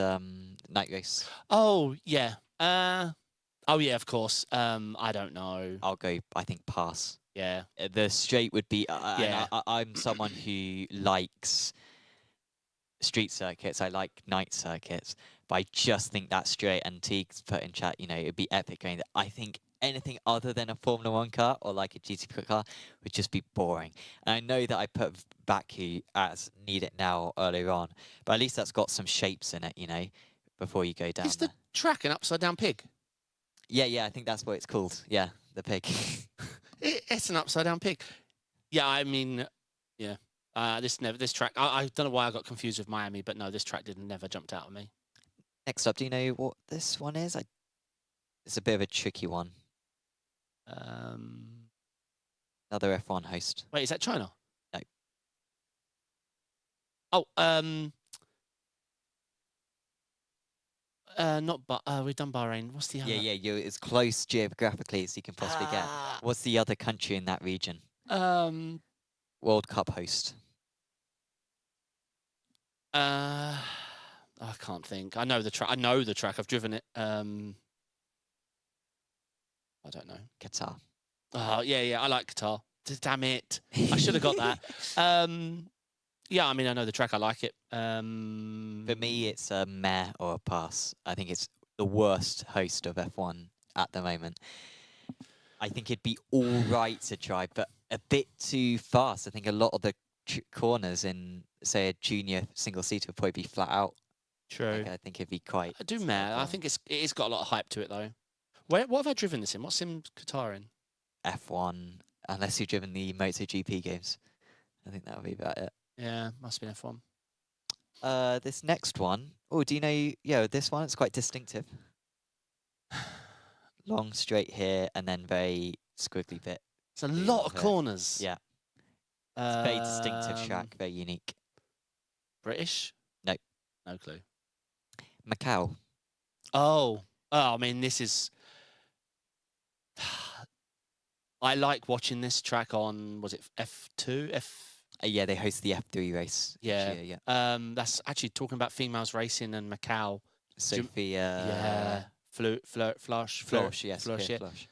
night race. Oh yeah. Oh yeah, of course. I don't know. I'll go. I think pass. Yeah. The straight would be. Yeah. I'm someone who likes street circuits. I like night circuits, but I just think that straight, and Teague's put in chat, it'd be epic going there. I think anything other than a Formula 1 car or like a GT car would just be boring. And I know that I put Baku as Need It Now earlier on, but at least that's got some shapes in it, before you go down Is there. the track an upside down pig? Yeah, I think that's what it's called. Yeah, the pig. It's an upside down pig. Yeah, I mean, yeah. This track. I don't know why I got confused with Miami, but no, this track never jumped out at me. Next up, do you know what this one is? It's a bit of a tricky one. Another F1 host. Wait, is that China? No. Oh, not we've done Bahrain. What's the other? Yeah, you're as close geographically as you can possibly get. What's the other country in that region? World Cup host. I can't think. I know the track. I've driven it. I don't know. Qatar. Oh, yeah. I like Qatar. Damn it. I should have got that. Yeah, I mean, I know the track. I like it. For me, it's a meh or a pass. I think it's the worst host of F1 at the moment. I think it'd be all right to try, but a bit too fast. I think a lot of the corners in, say, a junior single-seater would probably be flat out. True. I think it'd be quite... I do meh. I think it's got a lot of hype to it, though. What have I driven this in? What's sim Qatar in? F1, unless you've driven the MotoGP games. I think that would be about it. Yeah, must have been F1. This next one. Oh, do you know? Yeah, this one. It's quite distinctive. Long straight here, and then very squiggly bit. It's a lot of corners. Yeah. It's a very distinctive track, very unique. British? No. No clue. Macau. Oh, I mean, this is... I like watching this track on, was it F2? Yeah, they host the F3 race. Yeah. Yeah. That's actually talking about females racing and Macau. Sophia... Flosh, yes. Flosh, yeah. Flosh.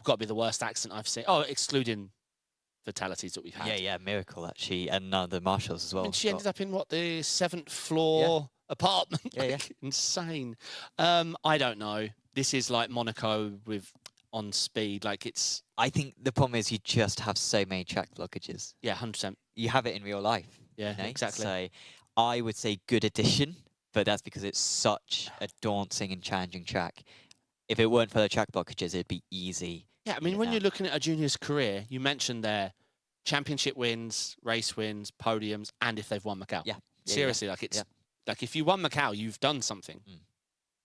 Got to be the worst accent I've seen. Oh, excluding fatalities that we've had. Yeah, miracle, actually. And the marshals as well. I mean, she ended up in, what, the 7th floor apartment? Yeah. Insane. I don't know. This is like Monaco on speed. Like, it's... I think the problem is you just have so many track blockages. Yeah, 100%. You have it in real life. Yeah, exactly. So I would say good addition, but that's because it's such a daunting and challenging track. If it weren't for the track blockages, it'd be easy. Yeah, I mean, when you're looking at a junior's career, you mentioned there championship wins, race wins, podiums, and if they've won Macau. Yeah. Seriously, like it's like if you won Macau, you've done something.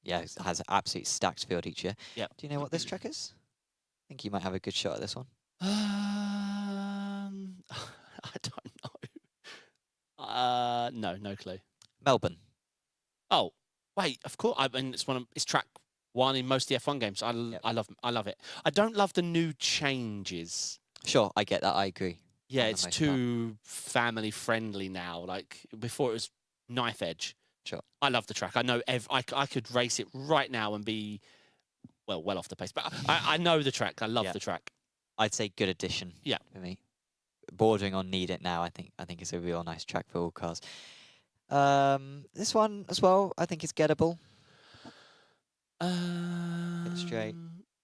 Yeah, it has an absolute stacked field each year. Yeah. Do you know what this track is? I think you might have a good shot at this one. I don't know. No clue. Melbourne. Oh, wait, of course. I mean, it's track one in most of the F1 games. I love it. I don't love the new changes. Sure, I get that. I agree. Yeah, it's too family friendly now. Like before, it was knife edge. Sure. I love the track. I know I could race it right now and be well off the pace. But I know the track. I love the track. I'd say good addition. Yeah. For me, bordering on Need It Now. I think it's a real nice track for all cars. This one as well. I think it's gettable. It's straight.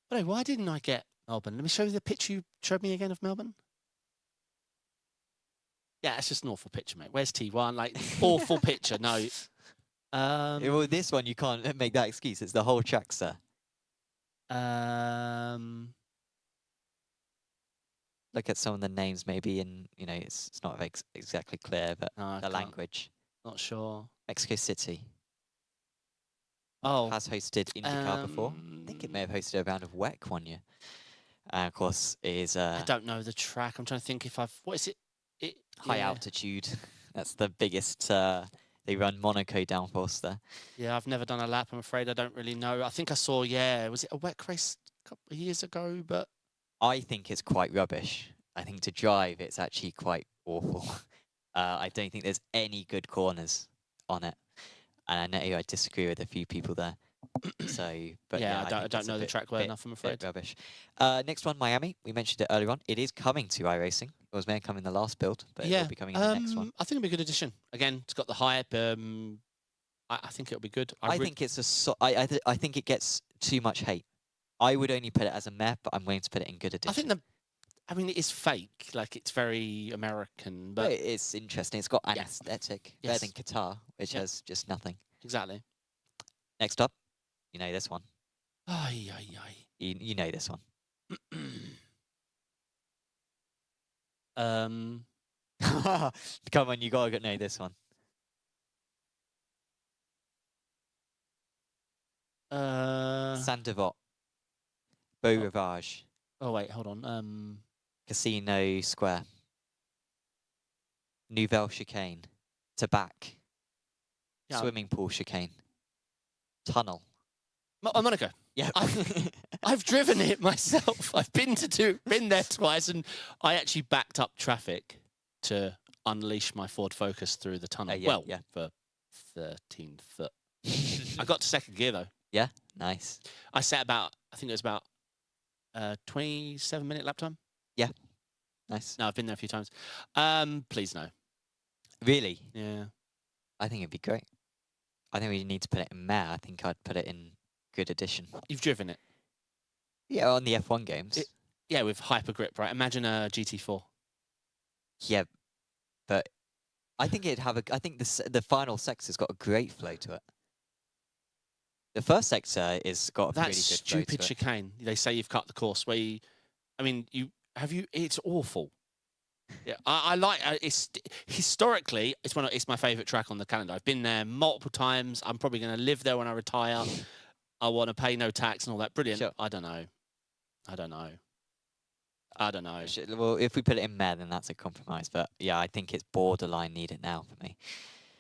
But why didn't I get Melbourne? Let me show you the picture you showed me again of Melbourne. Yeah, it's just an awful picture, mate. Where's T1? Like, awful picture. No. Well, this one, you can't make that excuse. It's the whole track, sir. Look at some of the names, maybe, and, it's not exactly clear, but the language. Not sure. Mexico City. Oh. has hosted IndyCar before. I think it may have hosted a round of WEC one year. And of course, it is I don't know the track. I'm trying to think if I've... What is it? high yeah. altitude. That's the biggest. They run Monaco downforce there. Yeah, I've never done a lap. I'm afraid I don't really know. I think I saw, was it a WEC race a couple of years ago? But I think it's quite rubbish. I think to drive, it's actually quite awful. I don't think there's any good corners on it. And I know I disagree with a few people there. So, but yeah, yeah, I don't know the track well enough, I'm afraid. Rubbish. Next one, Miami. We mentioned it earlier on. It is coming to iRacing. It was meant to come in the last build, but yeah, it'll be coming in the next one. I think it'll be a good addition. Again, it's got the hype. I think it'll be good. I think it's I think it gets too much hate. I would only put it as a meh, but I'm willing to put it in good addition. I mean, it is fake. Like, it's very American, but it's interesting. It's got an aesthetic. Yes. Better than Qatar, which has just nothing. Exactly. Next up, you know this one. Ay, ay, ay. You know this one. Come on, you gotta know this one. Saint-Devote. Beau Rivage. Oh wait, hold on. Casino Square. Nouvelle Chicane. Tabac. Yeah. Swimming pool chicane. Tunnel. Monaco. Yeah. I've driven it myself. I've been there twice, and I actually backed up traffic to unleash my Ford Focus through the tunnel. For 13 foot. I got to second gear though. Yeah, nice. I think it was about 27-minute lap time. Yeah, nice. No, I've been there a few times. Please no. Really? Yeah. I think it'd be great. I think we need to put it in meh. I think I'd put it in good addition. You've driven it? Yeah, on the F1 games. Yeah, with hyper grip, right? Imagine a GT4. Yeah, but I think it'd have I think the final sector's got a great flow to it. The first sector is got a really good flow to it. That stupid chicane. They say you've cut the course. It's awful. Yeah, I like it's historically it's my favourite track on the calendar. I've been there multiple times. I'm probably going to live there when I retire. I want to pay no tax and all that. Brilliant. Sure. I don't know. Well, if we put it in meh, then that's a compromise. But yeah, I think it's borderline needed now for me.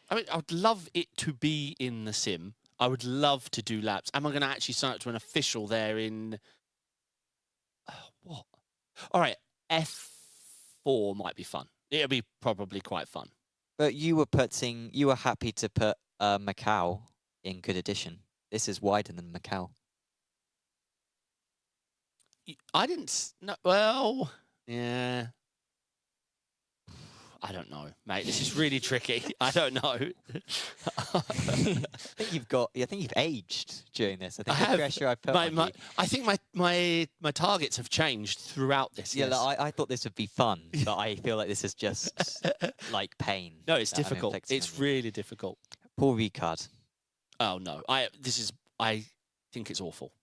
I mean, I would love it to be in the sim. I would love to do laps. Am I going to actually sign up to an official there in... what? All right, F4 might be fun. It'll be probably quite fun. But you were happy to put Macau in good addition. This is wider than Macau. I didn't... No, well, yeah... I don't know, mate. This is really tricky. I don't know. I think you've aged during this. I think the pressure I put on you. I think my targets have changed throughout this. Yeah, yes. I thought this would be fun, but I feel like this is just like pain. No, it's difficult. It's really difficult. Paul Ricard. Oh no, I think it's awful.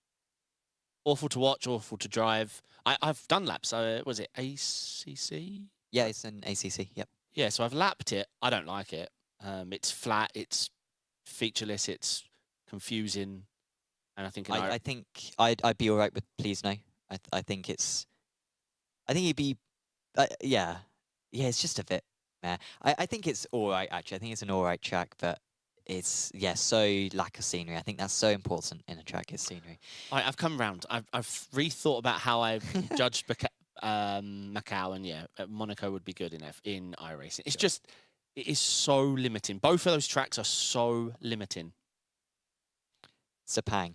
Awful to watch, awful to drive. I've done laps. Was it ACC? Yeah, it's an ACC, yep. Yeah, so I've lapped it. I don't like it. It's flat, it's featureless, it's confusing. And I think... I think I'd be all right with please no. I think it'd be... yeah, it's just a bit meh. I think it's all right, actually. I think it's an all right track, but it's, so lack of scenery. I think that's so important in a track, is scenery. I've come round. I've rethought about how I judged Macau, and Monaco would be good in iRacing. It's just, it is so limiting. Both of those tracks are so limiting. Sepang.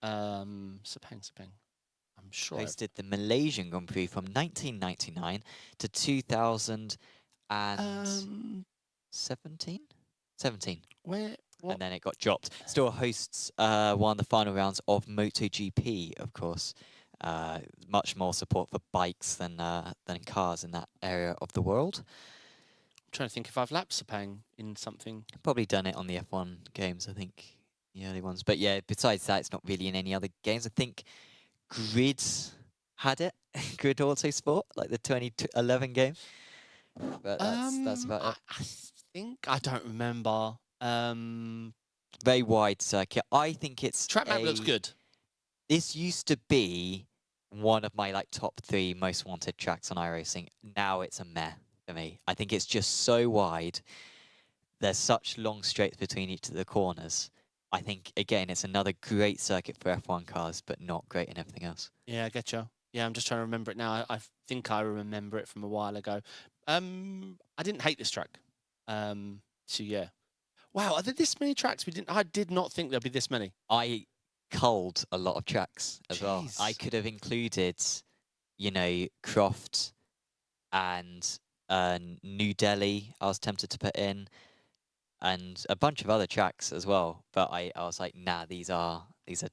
Sepang. I'm sure. Hosted the Malaysian Grand Prix from 1999 to 2017. 17. Where? What? And then it got dropped. Still hosts one of the final rounds of MotoGP, of course. Much more support for bikes than cars in that area of the world. I'm trying to think if I've lapped Sepang in something. Probably done it on the F1 games, I think, the early ones. But yeah, besides that, it's not really in any other games. I think Grid had it, Grid Autosport, like the 2011 game. But that's about it. I don't remember. Very wide circuit. I think it's Track map looks good. This used to be one of my like top 3 most wanted tracks on iRacing. Now it's a meh for me. I think it's just so wide. There's such long straights between each of the corners. I think, again, it's another great circuit for F1 cars, but not great in everything else. Yeah, I get you. Yeah, I'm just trying to remember it now. I think I remember it from a while ago. I didn't hate this track. So yeah. Wow, are there this many tracks? I did not think there'd be this many. I culled a lot of tracks as well. I Jeez. could have included, you know, Croft and New Delhi. I was tempted to put in, and a bunch of other tracks as well. But I was like, nah, these are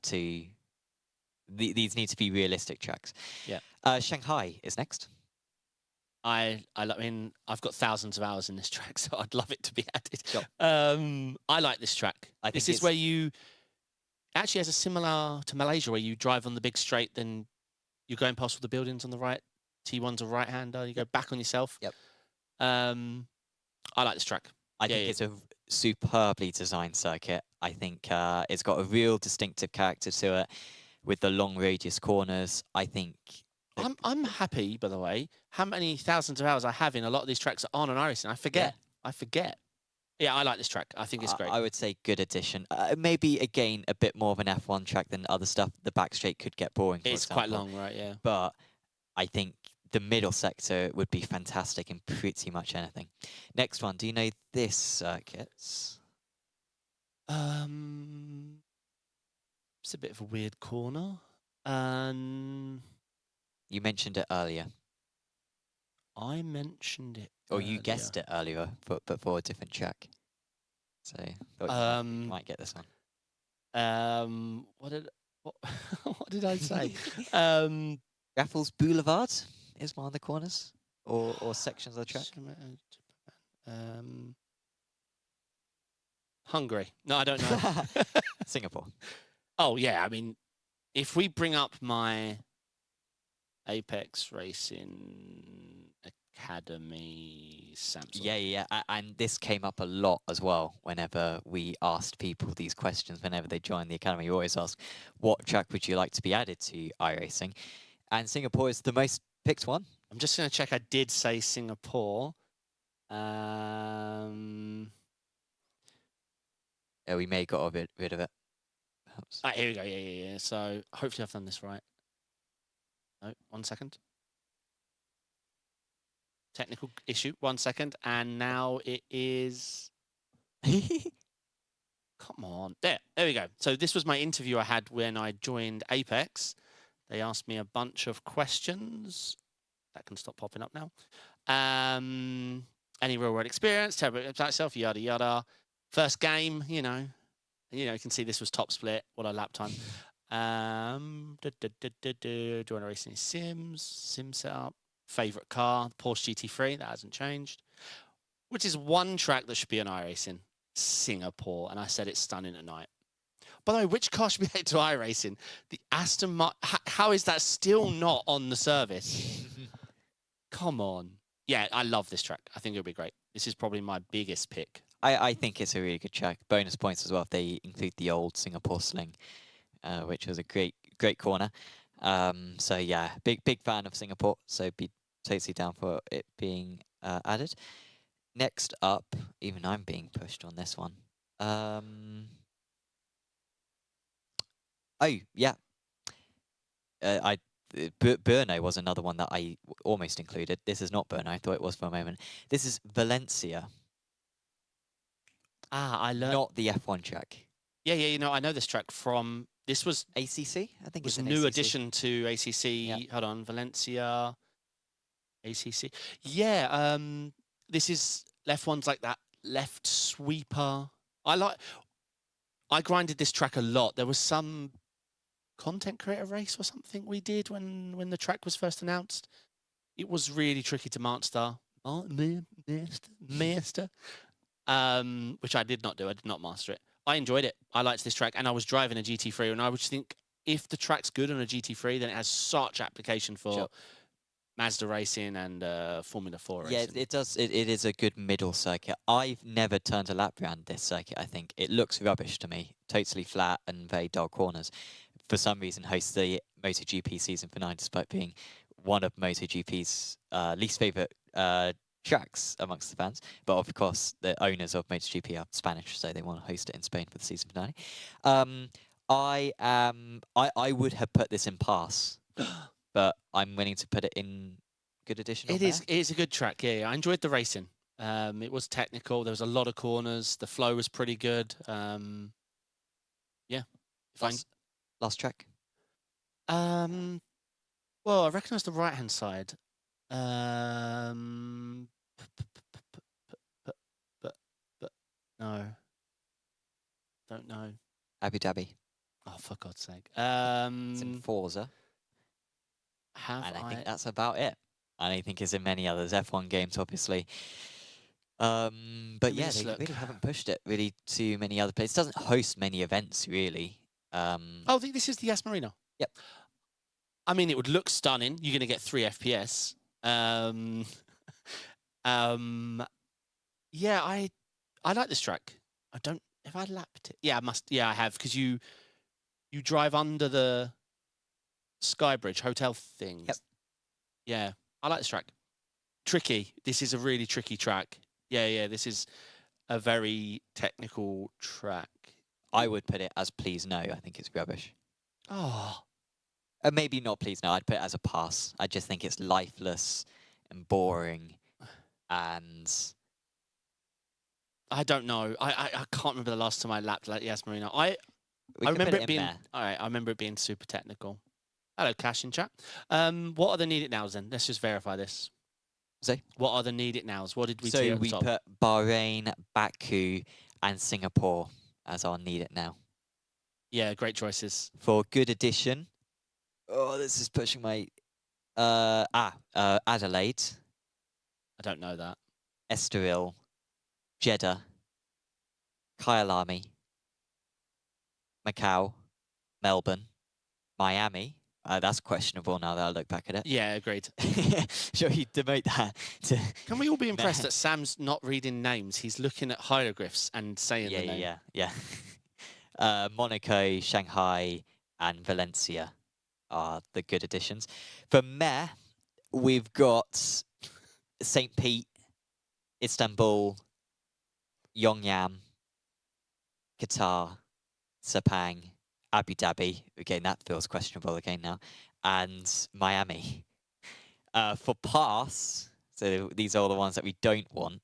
too. These need to be realistic tracks. Yeah. Shanghai is next. I mean, I've got thousands of hours in this track, so I'd love it to be added. Sure. I like this track. I think This is where you actually has a similar to Malaysia, where you drive on the big straight, then you're going past all the buildings on the right. T1's a right-hander. You go back on yourself. Yep. I like this track. I think it's a superbly designed circuit. I think it's got a real distinctive character to it with the long radius corners. I think I'm happy, by the way, how many thousands of hours I have in a lot of these tracks on an iRacing. I forget. Yeah, I like this track. I think it's great. I would say good addition. Maybe, again, a bit more of an F1 track than other stuff. The back straight could get boring, for It's example. quite long, right? Yeah. But I think the middle sector would be fantastic in pretty much anything. Next one. Do you know this circuit? It's a bit of a weird corner. You mentioned it earlier. I mentioned it. Or you guessed it earlier, but for a different track. So you might get this one. What did I say? Raffles Boulevard is one of the corners or sections of the track. Hungary. No, I don't know. Singapore. Oh yeah, I mean, if we bring up my Apex Racing Academy Samsung. Yeah. And this came up a lot as well whenever we asked people these questions, whenever they joined the academy. We always ask, what track would you like to be added to iRacing? And Singapore is the most picked one. I'm just going to check. I did say Singapore. Yeah, we may have got rid of it. Perhaps. Here we go. Yeah. So hopefully I've done this right. No, 1 second. Technical issue. 1 second. And now it is... Come on. There we go. So this was my interview I had when I joined Apex. They asked me a bunch of questions. That can stop popping up now. Any real world experience, tell me about yourself, yada, yada. First game, you can see this was top split. What a lap time. Do you want to race any sims? Sim setup. Favorite car, Porsche GT3. That hasn't changed. Which is one track that should be on iRacing. Singapore. And I said it's stunning at night. By the way, which car should be added to iRacing? The Aston Martin. How is that still not on the service? Come on. Yeah, I love this track. I think it'll be great. This is probably my biggest pick. I think it's a really good track. Bonus points as well if they include the old Singapore Sling, which was a great corner. So yeah, big fan of Singapore. So be totally down for it being added. Next up, even I'm being pushed on this one. Oh yeah, Brno was another one that I almost included. This is not Brno. I thought it was for a moment. This is Valencia. I learned. Not the F1 track. Yeah. I know this track from. This was ACC. I think was it's a an new ACC. addition to ACC. Yeah. Hold on, Valencia, ACC. Yeah. This is left ones like that. Left sweeper. I grinded this track a lot. There was some content creator race or something we did when the track was first announced. It was really tricky to master, which I did not do. I did not master it. I enjoyed it. I liked this track, and I was driving a GT3, and I would think if the track's good on a GT3, then it has such application for Mazda Racing and Formula 4 Yeah, Racing. it does. It is a good middle circuit. I've never turned a lap around this circuit. I think it looks rubbish to me. Totally flat and very dull corners. For some reason, hosts the MotoGP season for 9, despite being one of MotoGP's least favourite tracks amongst the fans. But of course, the owners of MotoGP are Spanish, so they want to host it in Spain for the season finale. I would have put this in pass, but I'm willing to put it in good addition. It is a good track. Yeah, I enjoyed the racing. It was technical. There was a lot of corners. The flow was pretty good. Yeah. Last track. Well, I recognise the right hand side. But no, don't know. Abu Dhabi. Oh, for God's sake. It's in Forza. And I think that's about it. I don't think it's in many others. F1 games, obviously. But yeah, they really haven't pushed it really to many other places. It doesn't host many events, really. Oh, this is the Yas Marina. Yep. I mean, it would look stunning. You're going to get 3 FPS. Yeah, I like this track. I don't. Have I lapped it? Yeah, I must. Yeah, I have, because you drive under the Skybridge hotel thing. Yep. Yeah, I like this track. Tricky. This is a really tricky track. Yeah. This is a very technical track. I would put it as please no. I think it's rubbish. Oh. Maybe not please no. I'd put it as a pass. I just think it's lifeless and boring, and I don't know. I can't remember the last time I lapped like Yas Marina. I can remember put it in being there. all right. I remember it being super technical. Hello, Cash in chat. What are the need it nows then? Let's just verify this. So what are the need it nows? What did we? So we put Bahrain, Baku, and Singapore as our need it now. Yeah, great choices. For good addition. Oh, this is pushing my. Adelaide. I don't know that. Estoril, Jeddah, Kyalami, Macau, Melbourne, Miami. That's questionable now that I look back at it. Yeah, agreed. Shall we demote that to... Can we all be impressed that Sam's not reading names? He's looking at hieroglyphs and saying the name. Yeah. Monaco, Shanghai, and Valencia are the good additions. For Meh, we've got St. Pete, Istanbul, Yongyam, Qatar, Sepang, Abu Dhabi. Again, that feels questionable again now. And Miami. For pass, so these are all the ones that we don't want,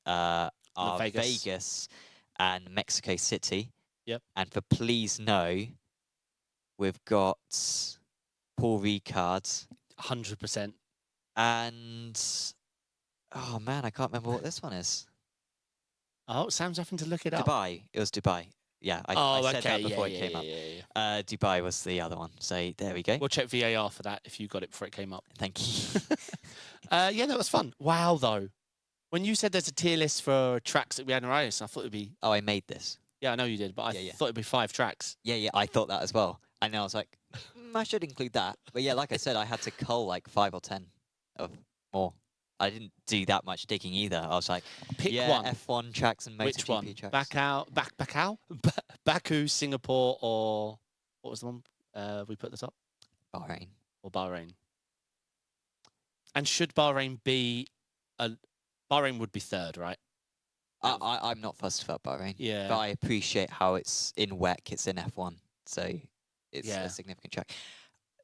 are Vegas and Mexico City. Yep. And for please no, we've got Paul Ricard. 100%. And oh man, I can't remember what this one is. Oh, Sam's having to look it up. Dubai. It was Dubai. Yeah, I said that before it came up. Yeah. Dubai was the other one. So there we go. We'll check VAR for that if you got it before it came up. Thank you. Yeah, that was fun. Wow, though. When you said there's a tier list for tracks that we had in our iRacing, I thought it'd be... Oh, I made this. Yeah, I know you did, but I thought it'd be 5 tracks. Yeah, I thought that as well. And I was like, I should include that. But yeah, like I said, I had to cull like 5 or 10 of more. I didn't do that much digging either. I was like, pick one. F1 tracks and Which one? MotoGP tracks. Baku, Singapore, or what was the one we put at the top? Bahrain. Or Bahrain. And should Bahrain be Bahrain would be 3rd, right? I'm not fussed about Bahrain. Yeah. But I appreciate how it's in WEC, it's in F1. So it's a significant track.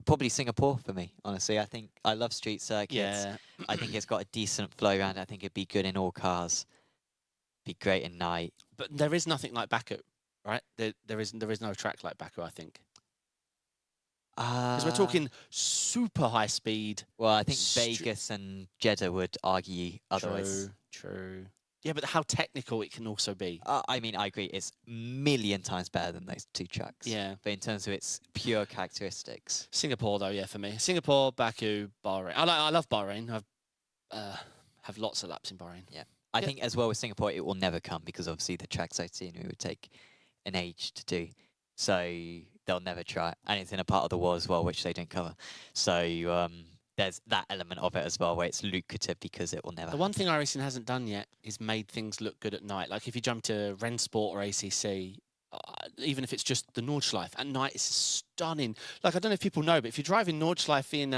Probably Singapore for me, honestly. I think I love street circuits. Yeah. I think it's got a decent flow around. I think it'd be good in all cars. Be great at night. But there is nothing like Baku, right? There is no track like Baku, I think. Because we're talking super high speed. Well, I think Vegas and Jeddah would argue otherwise. True. Yeah, but how technical it can also be. I mean, I agree. It's a million times better than those 2 tracks. Yeah. But in terms of its pure characteristics. Singapore, though, yeah, for me. Singapore, Baku, Bahrain. I love Bahrain. I have lots of laps in Bahrain. Yeah. I think as well with Singapore, it will never come because obviously the track scenery would take an age to do. So they'll never try it. And it's in a part of the world as well, which they don't cover. So there's that element of it as well, where it's lucrative because it will never. The one thing iRacing hasn't done yet is made things look good at night. Like if you jump to Rennsport or ACC, even if it's just the Nordschleife, at night it's stunning. Like, I don't know if people know, but if you're driving Nordschleife in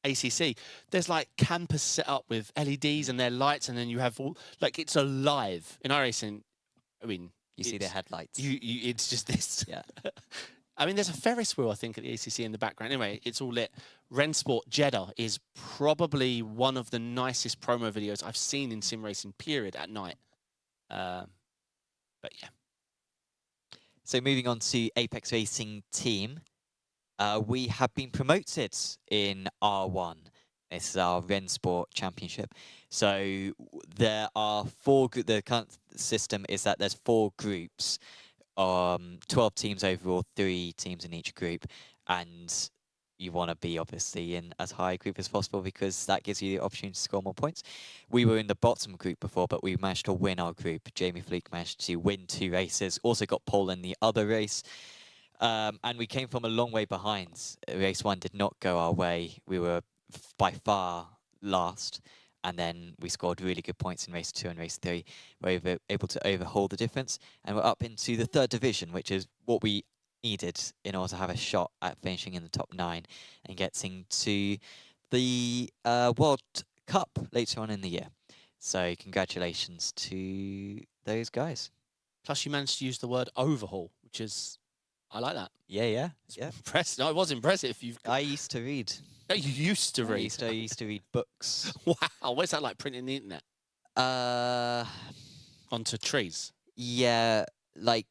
ACC, there's like campers set up with LEDs and their lights, and then you have all, like, it's alive. In iRacing, I mean, You see their headlights. it's just this. Yeah. I mean, there's a Ferris wheel, I think, at the ACC in the background. Anyway, it's all lit. Rennsport Jeddah is probably one of the nicest promo videos I've seen in sim racing, period, at night. But yeah. So moving on to Apex Racing Team, we have been promoted in R1. This is our Rennsport Championship. So there are the current system is that there's 4 groups, 12 teams overall, 3 teams in each group, and you want to be obviously in as high a group as possible because that gives you the opportunity to score more points. We were in the bottom group before, but we managed to win our group. Jamie Fleek managed to win 2 races, also got pole in the other race. And we came from a long way behind. Race 1 did not go our way. We were by far last, and then we scored really good points in race 2 and race 3. We were able to overhaul the difference, and we're up into the 3rd division, which is what we needed in order to have a shot at finishing in the top 9 and getting to the World Cup later on in the year. So congratulations to those guys. Plus, you managed to use the word overhaul, which is, I like that. Yeah. Impressive. No, it was impressive. I used to read. No, you used to read. I used to read books. Wow, what's that like, printing the internet? Onto trees? Yeah, like,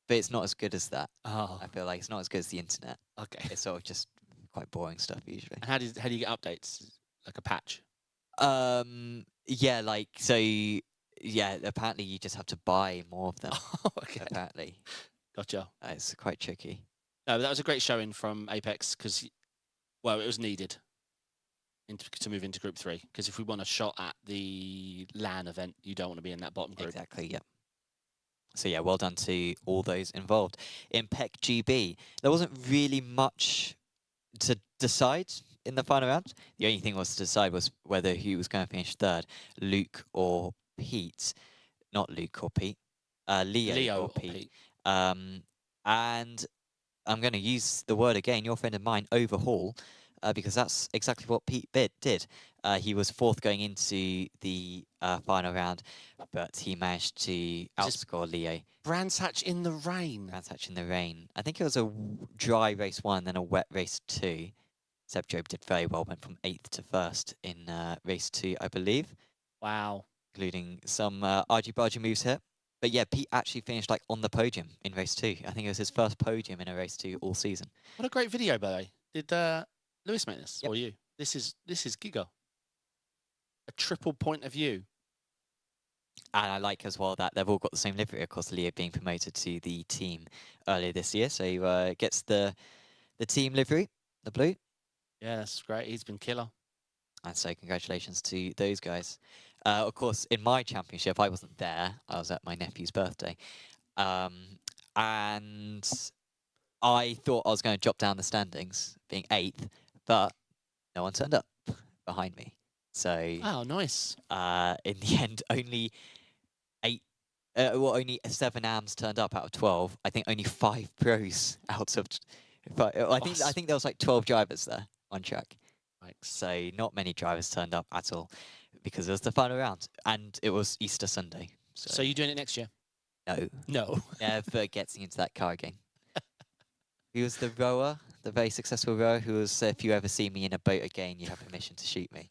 but it's not as good as that. Oh, I feel like it's not as good as the internet. okay. It's sort of just quite boring stuff usually. And how do you get updates? Like a patch? Yeah, like, so, yeah, apparently you just have to buy more of them. Oh, okay. Apparently. Gotcha. It's quite tricky. No, but that was a great showing from Apex because, well, it was needed to move into Group 3. Because if we want a shot at the LAN event, you don't want to be in that bottom group. Exactly, yeah. So yeah, well done to all those involved. In PECC GB, there wasn't really much to decide in the final round. The only thing was to decide was whether who was going to finish 3rd, Luke or Pete. Not Luke or Pete. Leo or Pete. And I'm going to use the word again, your friend of mine, overhaul, because that's exactly what Pete did. He was 4th going into the final round, but he managed to outscore Leo. Brands Hatch in the rain. Brands Hatch in the rain. I think it was a dry race 1, then a wet race 2. Seb Job did very well, went from 8th to 1st in race 2, I believe. Wow. Including some argy-bargy moves here. But yeah, Pete actually finished like on the podium in race 2. I think it was his first podium in a race 2 all season. What a great video, by the way. Did Lewis make this, Yep. or you? This is Giga. A triple point of view. And I like as well that they've all got the same livery, of course, Leo being promoted to the team earlier this year. So he gets the team livery, the blue. Yeah, that's great. He's been killer. And so congratulations to those guys. Of course, in my championship, I wasn't there. I was at my nephew's birthday. And I thought I was going to drop down the standings, being 8th, but no one turned up behind me. So, oh, nice. In the end, only 7 AMs turned up out of 12. I think only 5 pros out of. I think there was like 12 drivers there on track. Right. So not many drivers turned up at all because it was the final round and it was Easter Sunday. So you doing it next year? No. No. Never getting into that car again. He was the rower, the very successful rower who was, if you ever see me in a boat again, you have permission to shoot me.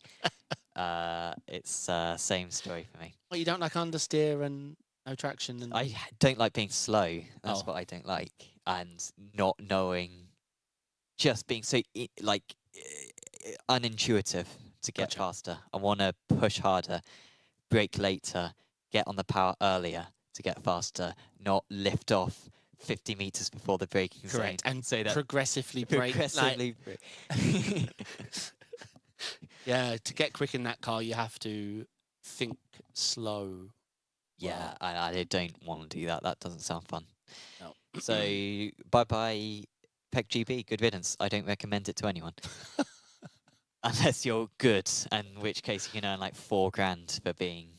It's same story for me. Well, you don't like understeer and no traction? And I don't like being slow. That's what I don't like. And not knowing, just being so unintuitive to get faster. I want to push harder, brake later, get on the power earlier to get faster, not lift off 50 meters before the braking zone. Correct. And say that progressively brake. Progressively brake. Yeah, to get quick in that car, you have to think slow. Yeah, I don't want to do that. That doesn't sound fun. No. So, bye-bye, PECC GB. Good riddance. I don't recommend it to anyone. unless you're good, in which case you can earn like $4,000 for being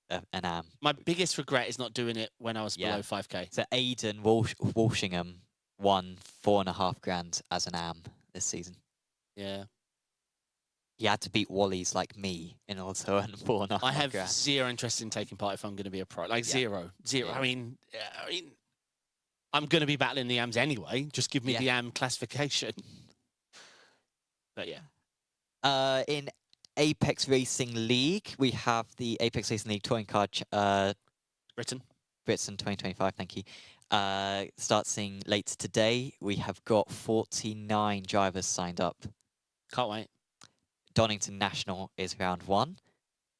an AM. My biggest regret is not doing it when I was Yeah. below 5k. So Aidan Walshingham won $4,500 as an AM this season. Yeah. He had to beat Wally's like me in order to earn $4,500. I have zero interest in taking part if I'm going to be a pro. Like zero. Yeah. I mean, I'm going to be battling the AMs anyway. Just give me the AM classification. But yeah. In Apex Racing League, we have the Apex Racing League Touring Car Britain 2025, thank you. Starting later today, we have got 49 drivers signed up. Can't wait. Donington National is round 1.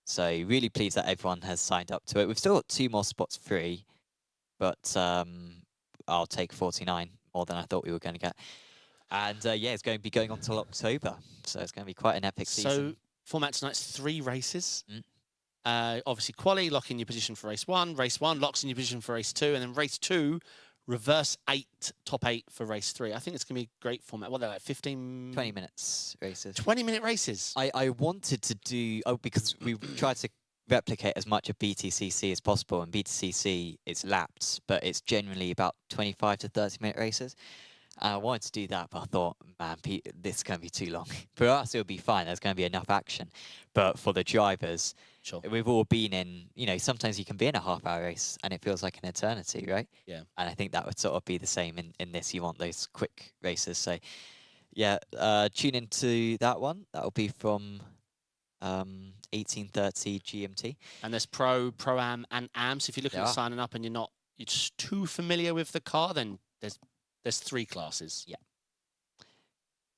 So really pleased that everyone has signed up to it. We've still got 2 more spots free, but I'll take 49, more than I thought we were going to get. And yeah, it's going to be going on till October. So it's going to be quite an epic season. So format tonight's 3 races. Obviously, quali, lock in your position for race 1. Race 1 locks in your position for race 2. And then race 2, reverse 8, top 8 for race 3. I think it's going to be a great format. What, they're like 15... 20 minutes races. 20-minute races. I wanted to do... Oh, because we tried to replicate as much of BTCC as possible. And BTCC, it's laps, but it's generally about 25 to 30-minute races. I wanted to do that, but I thought, man, this is going to be too long. For us, it'll be fine. There's going to be enough action. But for the drivers, we've all been in, you know, sometimes you can be in a half-hour race and it feels like an eternity, right? Yeah. And I think that would sort of be the same in this. You want those quick races. So, yeah, tune into that one. That'll be from 18:30 GMT. And there's Pro-Am, and AM. So if you're looking at signing up and you're just too familiar with the car, then there's 3 classes. Yeah.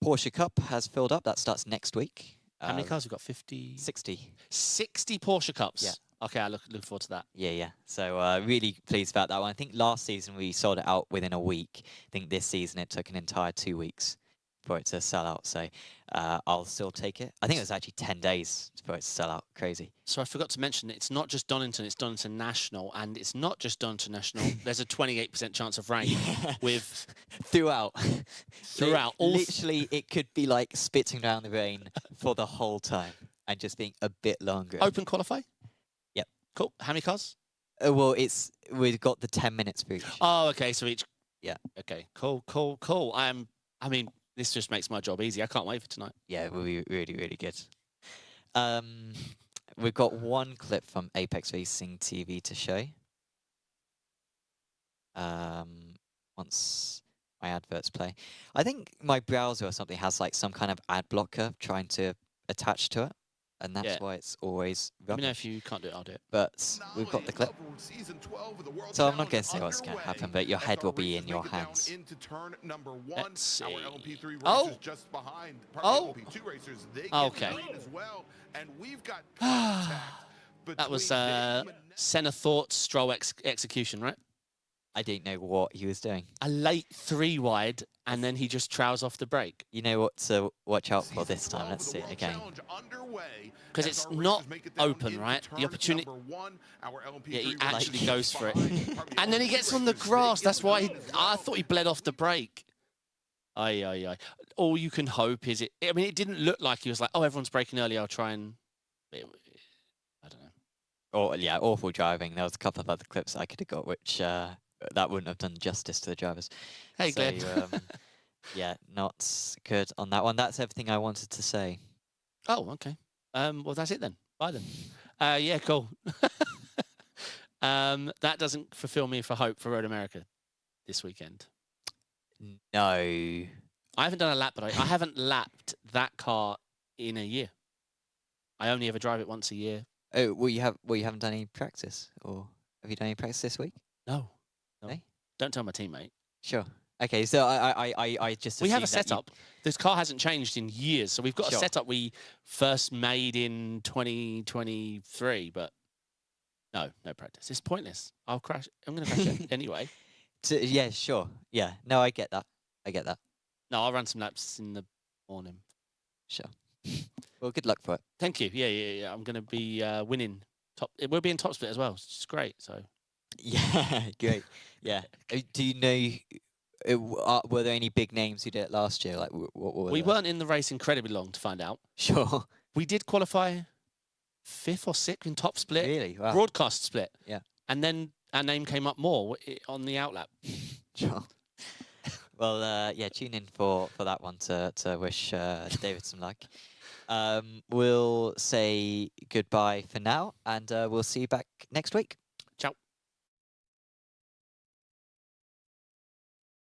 Porsche Cup has filled up. That starts next week. How many cars have we got? 50? 60. 60 Porsche Cups? Yeah. Okay, I look forward to that. Yeah. So really pleased about that one. I think last season we sold it out within a week. I think this season it took an entire 2 weeks for it to sell out. So I'll still take it. I think it was actually 10 days for it to sell out. Crazy. So I forgot to mention, it's not just Donington, it's Donington National. And it's not just Donington National. There's a 28% chance of rain with... Throughout. Literally, it could be like spitting down the rain for the whole time and just being a bit longer. Open qualify? Yep. Cool. How many cars? Well, we've got the 10 minutes for each. Oh, okay. So each... Yeah. Okay. Cool. I mean, this just makes my job easy. I can't wait for tonight. Yeah, it will be really, really good. We've got one clip from Apex Racing TV to show. Once my adverts play. I think my browser or something has like some kind of ad blocker trying to attach to it. And that's why it's always Let me know if you can't do it, I'll do it. But we've got the clip. So I'm not going to say what's going to happen, but your head will be in your hands. Let's see. Oh! Okay. That was Senna Thought Stroll execution, right? I didn't know what he was doing. A late 3 wide, and then he just trows off the brake. You know what to watch out for this time. Let's see it again. Because it's not open, right? The opportunity... Yeah, he actually goes for it. And then he gets on the grass. That's why I thought he bled off the brake. Aye. All you can hope is it... I mean, it didn't look like he was like, oh, everyone's braking early, I'll try and... I don't know. Oh, yeah, awful driving. There was a couple of other clips I could have got, which... that wouldn't have done justice to the drivers. Hey, so, Glenn. yeah, not good on that one. That's everything I wanted to say. Oh, okay. Well, that's it then. Bye then. Yeah, cool. That doesn't fulfill me for hope for Road America this weekend. No. I haven't done a lap, but I haven't lapped that car in a year. I only ever drive it once a year. Oh, well, you haven't done any practice, or have you done any practice this week? No. Hey? Don't tell my teammate. Sure. Okay, so I just we have a setup. This car hasn't changed in years, so we've got a setup we first made in 2023, but no practice. It's pointless. I'll crash. I'm going to crash it anyway. Yeah, sure. Yeah. No, I get that. No, I'll run some laps in the morning. Sure. Well, good luck for it. Thank you. Yeah. I'm going to be winning. We'll be in top split as well. It's great. So. Yeah, great. Yeah. Do you know were there any big names who did it last year? Like, what were We there? weren't in the race incredibly long to find out. Sure. We did qualify 5th or 6th in top split. Really? Wow. Broadcast split. Yeah. And then our name came up more on the outlap. Sure. Well, yeah, tune in for that one to wish David some luck. We'll say goodbye for now, and we'll see you back next week.